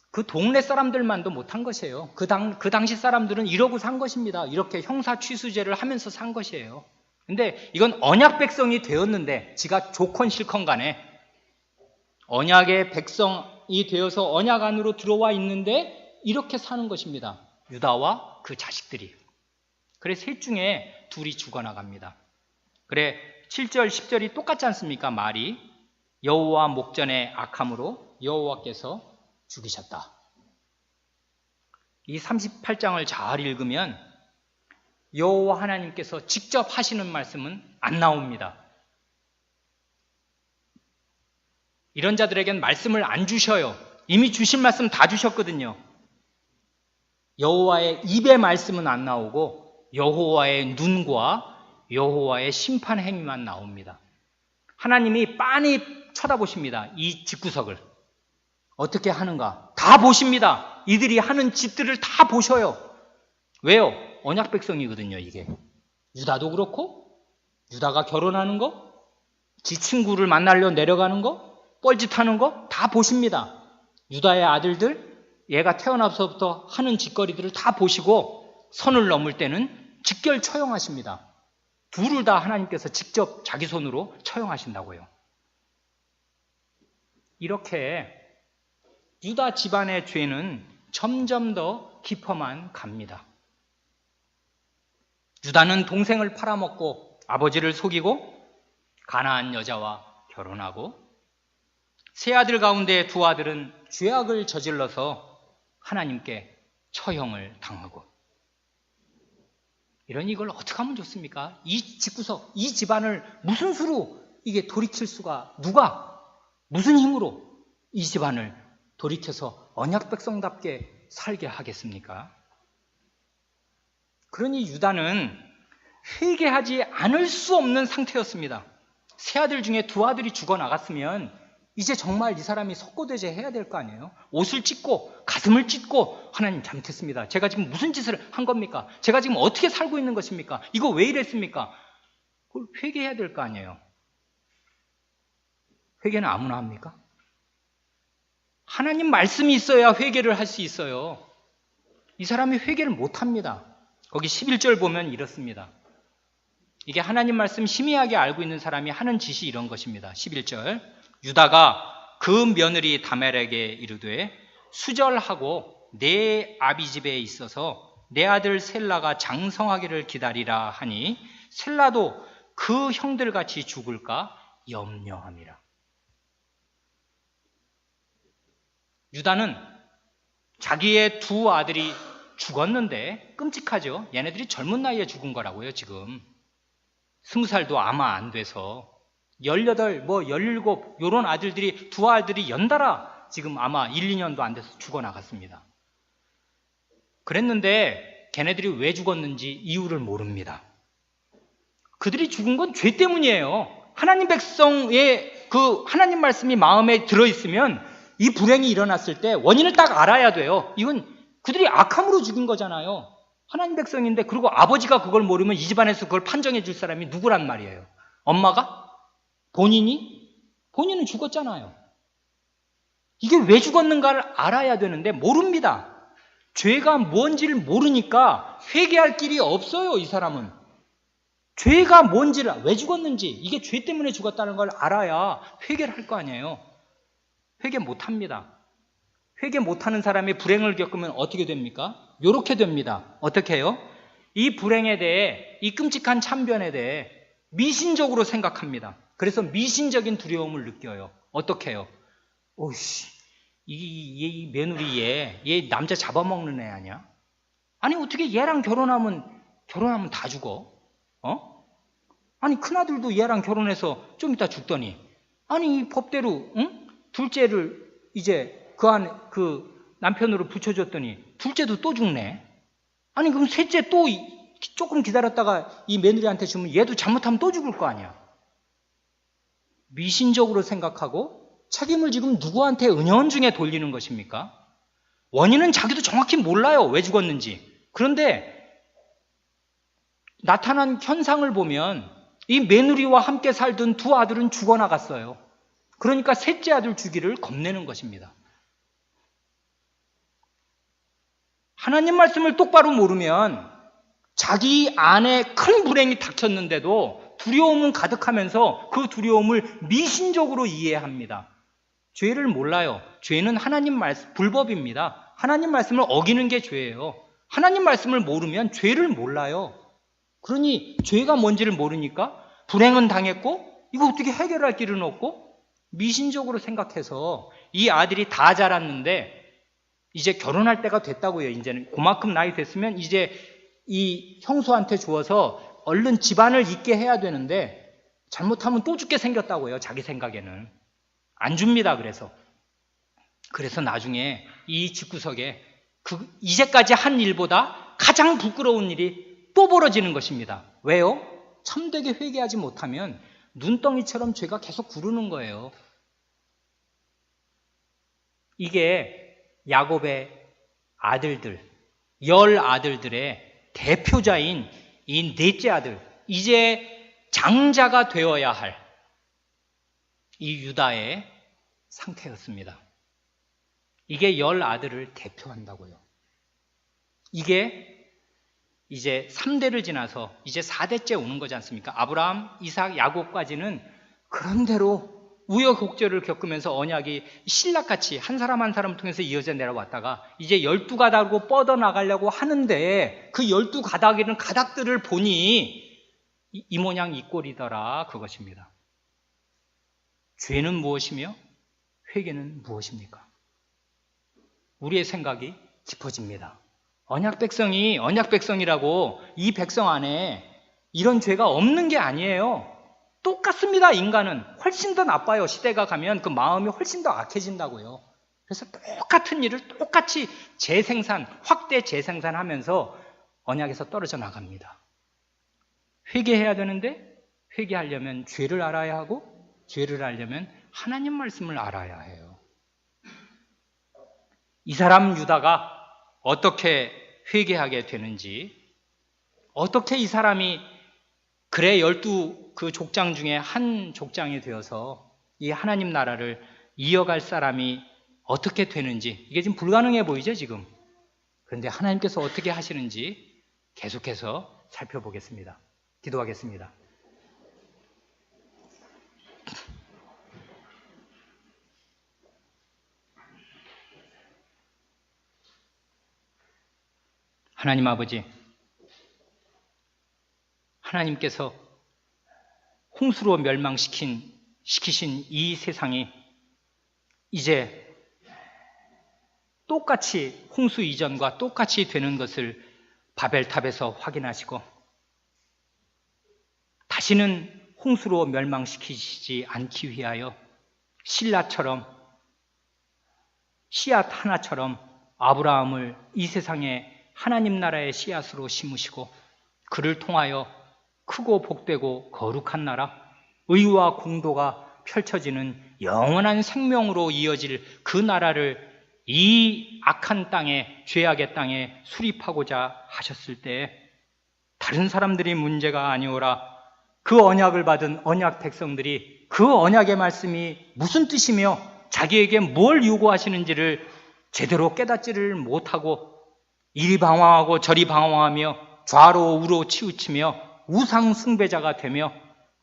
그 동네 사람들만도 못한 것이에요. 그 당시 사람들은 이러고 산 것입니다. 이렇게 형사 취수제를 하면서 산 것이에요. 근데 이건 언약 백성이 되었는데 지가 좋건 싫건 간에 언약의 백성이 되어서 언약 안으로 들어와 있는데 이렇게 사는 것입니다. 유다와 그 자식들이. 그래 셋 중에 둘이 죽어나갑니다. 그래 7절 10절이 똑같지 않습니까? 말이 여호와 목전에 악함으로 여호와께서 죽이셨다. 이 38장을 잘 읽으면 여호와 하나님께서 직접 하시는 말씀은 안 나옵니다. 이런 자들에겐 말씀을 안 주셔요. 이미 주신 말씀 다 주셨거든요. 여호와의 입의 말씀은 안 나오고 여호와의 눈과 여호와의 심판 행위만 나옵니다. 하나님이 빤히 쳐다보십니다. 이 집구석을 어떻게 하는가 다 보십니다. 이들이 하는 짓들을 다 보셔요. 왜요? 언약 백성이거든요. 이게 유다도 그렇고, 유다가 결혼하는 거, 지 친구를 만나려 내려가는 거, 뻘짓하는 거 다 보십니다. 유다의 아들들, 얘가 태어나서부터 하는 짓거리들을 다 보시고 선을 넘을 때는 직결 처형하십니다. 둘을 다 하나님께서 직접 자기 손으로 처형하신다고요. 이렇게 유다 집안의 죄는 점점 더 깊어만 갑니다. 유다는 동생을 팔아먹고 아버지를 속이고 가나안 여자와 결혼하고 세 아들 가운데 두 아들은 죄악을 저질러서 하나님께 처형을 당하고, 이러니 이걸 어떻게 하면 좋습니까? 이 집구석, 이 집안을 무슨 수로 이게 돌이킬 수가, 누가 무슨 힘으로 이 집안을 돌이켜서 언약 백성답게 살게 하겠습니까? 그러니 유다는 회개하지 않을 수 없는 상태였습니다. 세 아들 중에 두 아들이 죽어나갔으면 이제 정말 이 사람이 석고대죄 해야 될 거 아니에요? 옷을 찢고 가슴을 찢고, 하나님 잘못했습니다. 제가 지금 무슨 짓을 한 겁니까? 제가 지금 어떻게 살고 있는 것입니까? 이거 왜 이랬습니까? 그걸 회개해야 될 거 아니에요? 회개는 아무나 합니까? 하나님 말씀이 있어야 회개를 할 수 있어요. 이 사람이 회개를 못합니다. 거기 11절 보면 이렇습니다. 이게 하나님 말씀 희미하게 알고 있는 사람이 하는 짓이 이런 것입니다. 11절, 유다가 그 며느리 다멜에게 이르되 수절하고 내 아비 집에 있어서 내 아들 셀라가 장성하기를 기다리라 하니 셀라도 그 형들같이 죽을까 염려함이라. 유다는 자기의 두 아들이 죽었는데, 끔찍하죠. 얘네들이 젊은 나이에 죽은 거라고요. 지금 20살도 아마 안 돼서 18, 17 요런 아들들이, 두 아들이 연달아 지금 아마 1, 2년도 안 돼서 죽어나갔습니다. 그랬는데 걔네들이 왜 죽었는지 이유를 모릅니다. 그들이 죽은 건 죄 때문이에요. 하나님 백성의 그 하나님 말씀이 마음에 들어있으면 이 불행이 일어났을 때 원인을 딱 알아야 돼요. 이건 그들이 악함으로 죽인 거잖아요. 하나님 백성인데, 그리고 아버지가 그걸 모르면 이 집안에서 그걸 판정해 줄 사람이 누구란 말이에요? 엄마가? 본인이? 본인은 죽었잖아요. 이게 왜 죽었는가를 알아야 되는데 모릅니다. 죄가 뭔지를 모르니까 회개할 길이 없어요. 이 사람은 죄가 뭔지를, 왜 죽었는지, 이게 죄 때문에 죽었다는 걸 알아야 회개를 할 거 아니에요. 회개 못합니다. 회개 못하는 사람이 불행을 겪으면 어떻게 됩니까? 요렇게 됩니다. 어떻게 해요? 이 불행에 대해, 이 끔찍한 참변에 대해 미신적으로 생각합니다. 그래서 미신적인 두려움을 느껴요. 어떻게 해요? 오씨, 이 며느리 얘 남자 잡아먹는 애 아니야? 아니 어떻게 얘랑 결혼하면 다 죽어? 아니 큰아들도 얘랑 결혼해서 좀 이따 죽더니, 아니 이 법대로 둘째를 이제 그 남편으로 붙여줬더니 둘째도 또 죽네. 아니 그럼 셋째 또 조금 기다렸다가 이 며느리한테 주면 얘도 잘못하면 또 죽을 거 아니야. 미신적으로 생각하고 책임을 지금 누구한테 은연중에 돌리는 것입니까? 원인은 자기도 정확히 몰라요. 왜 죽었는지. 그런데 나타난 현상을 보면 이 며느리와 함께 살던 두 아들은 죽어나갔어요. 그러니까 셋째 아들 주기를 겁내는 것입니다. 하나님 말씀을 똑바로 모르면 자기 안에 큰 불행이 닥쳤는데도 두려움은 가득하면서 그 두려움을 미신적으로 이해합니다. 죄를 몰라요. 죄는 하나님 말씀, 불법입니다. 하나님 말씀을 어기는 게 죄예요. 하나님 말씀을 모르면 죄를 몰라요. 그러니 죄가 뭔지를 모르니까 불행은 당했고 이거 어떻게 해결할 길은 없고 미신적으로 생각해서 이 아들이 다 자랐는데 이제 결혼할 때가 됐다고요. 이제는 그만큼 나이 됐으면 이제 이 형수한테 주어서 얼른 집안을 잇게 해야 되는데 잘못하면 또 죽게 생겼다고요. 자기 생각에는 안 줍니다. 그래서 나중에 이 집구석에 이제까지 한 일보다 가장 부끄러운 일이 또 벌어지는 것입니다. 왜요? 참되게 회개하지 못하면 눈덩이처럼 죄가 계속 구르는 거예요. 이게 야곱의 아들들, 10아들들의 대표자인 이 넷째 아들, 이제 장자가 되어야 할 이 유다의 상태였습니다. 이게 10아들을 대표한다고요. 이게 이제 3대를 지나서 이제 4대째 오는 거지 않습니까? 아브라함, 이삭, 야곱까지는 그런대로 우여곡절을 겪으면서 언약이 신락같이 한 사람 한 사람을 통해서 이어져 내려왔다가 이제 12가닥으로 뻗어나가려고 하는데 그 12가닥이라는 가닥들을 보니 이 모양 이 꼴이더라, 그것입니다. 죄는 무엇이며 회개는 무엇입니까? 우리의 생각이 깊어집니다. 언약 백성이라고 이 백성 안에 이런 죄가 없는 게 아니에요. 똑같습니다. 인간은 훨씬 더 나빠요. 시대가 가면 그 마음이 훨씬 더 악해진다고요. 그래서 똑같은 일을 똑같이 확대 재생산하면서 언약에서 떨어져 나갑니다. 회개해야 되는데 회개하려면 죄를 알아야 하고 죄를 알려면 하나님 말씀을 알아야 해요. 이 사람 유다가 어떻게 회개하게 되는지, 어떻게 이 사람이 그래 12 그 족장 중에 한 족장이 되어서 이 하나님 나라를 이어갈 사람이 어떻게 되는지, 이게 지금 불가능해 보이죠 지금. 그런데 하나님께서 어떻게 하시는지 계속해서 살펴보겠습니다. 기도하겠습니다. 하나님 아버지, 하나님께서 홍수로 멸망시키신 이 세상이 이제 똑같이 홍수 이전과 똑같이 되는 것을 바벨탑에서 확인하시고 다시는 홍수로 멸망시키시지 않기 위하여 신라처럼 씨앗 하나처럼 아브라함을 이 세상에 하나님 나라의 씨앗으로 심으시고 그를 통하여 크고 복되고 거룩한 나라, 의와 공도가 펼쳐지는 영원한 생명으로 이어질 그 나라를 이 악한 땅에, 죄악의 땅에 수립하고자 하셨을 때 다른 사람들이 문제가 아니오라, 그 언약을 받은 언약 백성들이 그 언약의 말씀이 무슨 뜻이며 자기에게 뭘 요구하시는지를 제대로 깨닫지를 못하고 이리 방황하고 저리 방황하며 좌로 우로 치우치며 우상 숭배자가 되며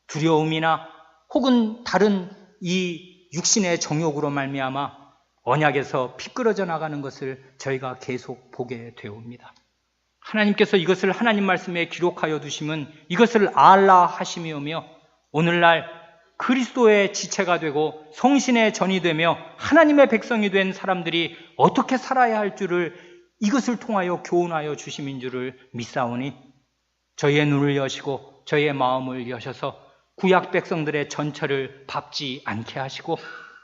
두려움이나 혹은 다른 이 육신의 정욕으로 말미암아 언약에서 피끄러져 나가는 것을 저희가 계속 보게 되옵니다. 하나님께서 이것을 하나님 말씀에 기록하여 두심은 이것을 알라 하심이오며 오늘날 그리스도의 지체가 되고 성신의 전이 되며 하나님의 백성이 된 사람들이 어떻게 살아야 할 줄을 이것을 통하여 교훈하여 주심인 줄을 믿사오니 저희의 눈을 여시고 저희의 마음을 여셔서 구약 백성들의 전철을 밟지 않게 하시고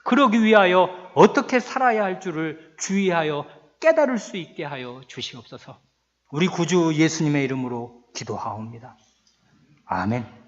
그러기 위하여 어떻게 살아야 할 줄을 주의하여 깨달을 수 있게 하여 주시옵소서. 우리 구주 예수님의 이름으로 기도하옵니다. 아멘.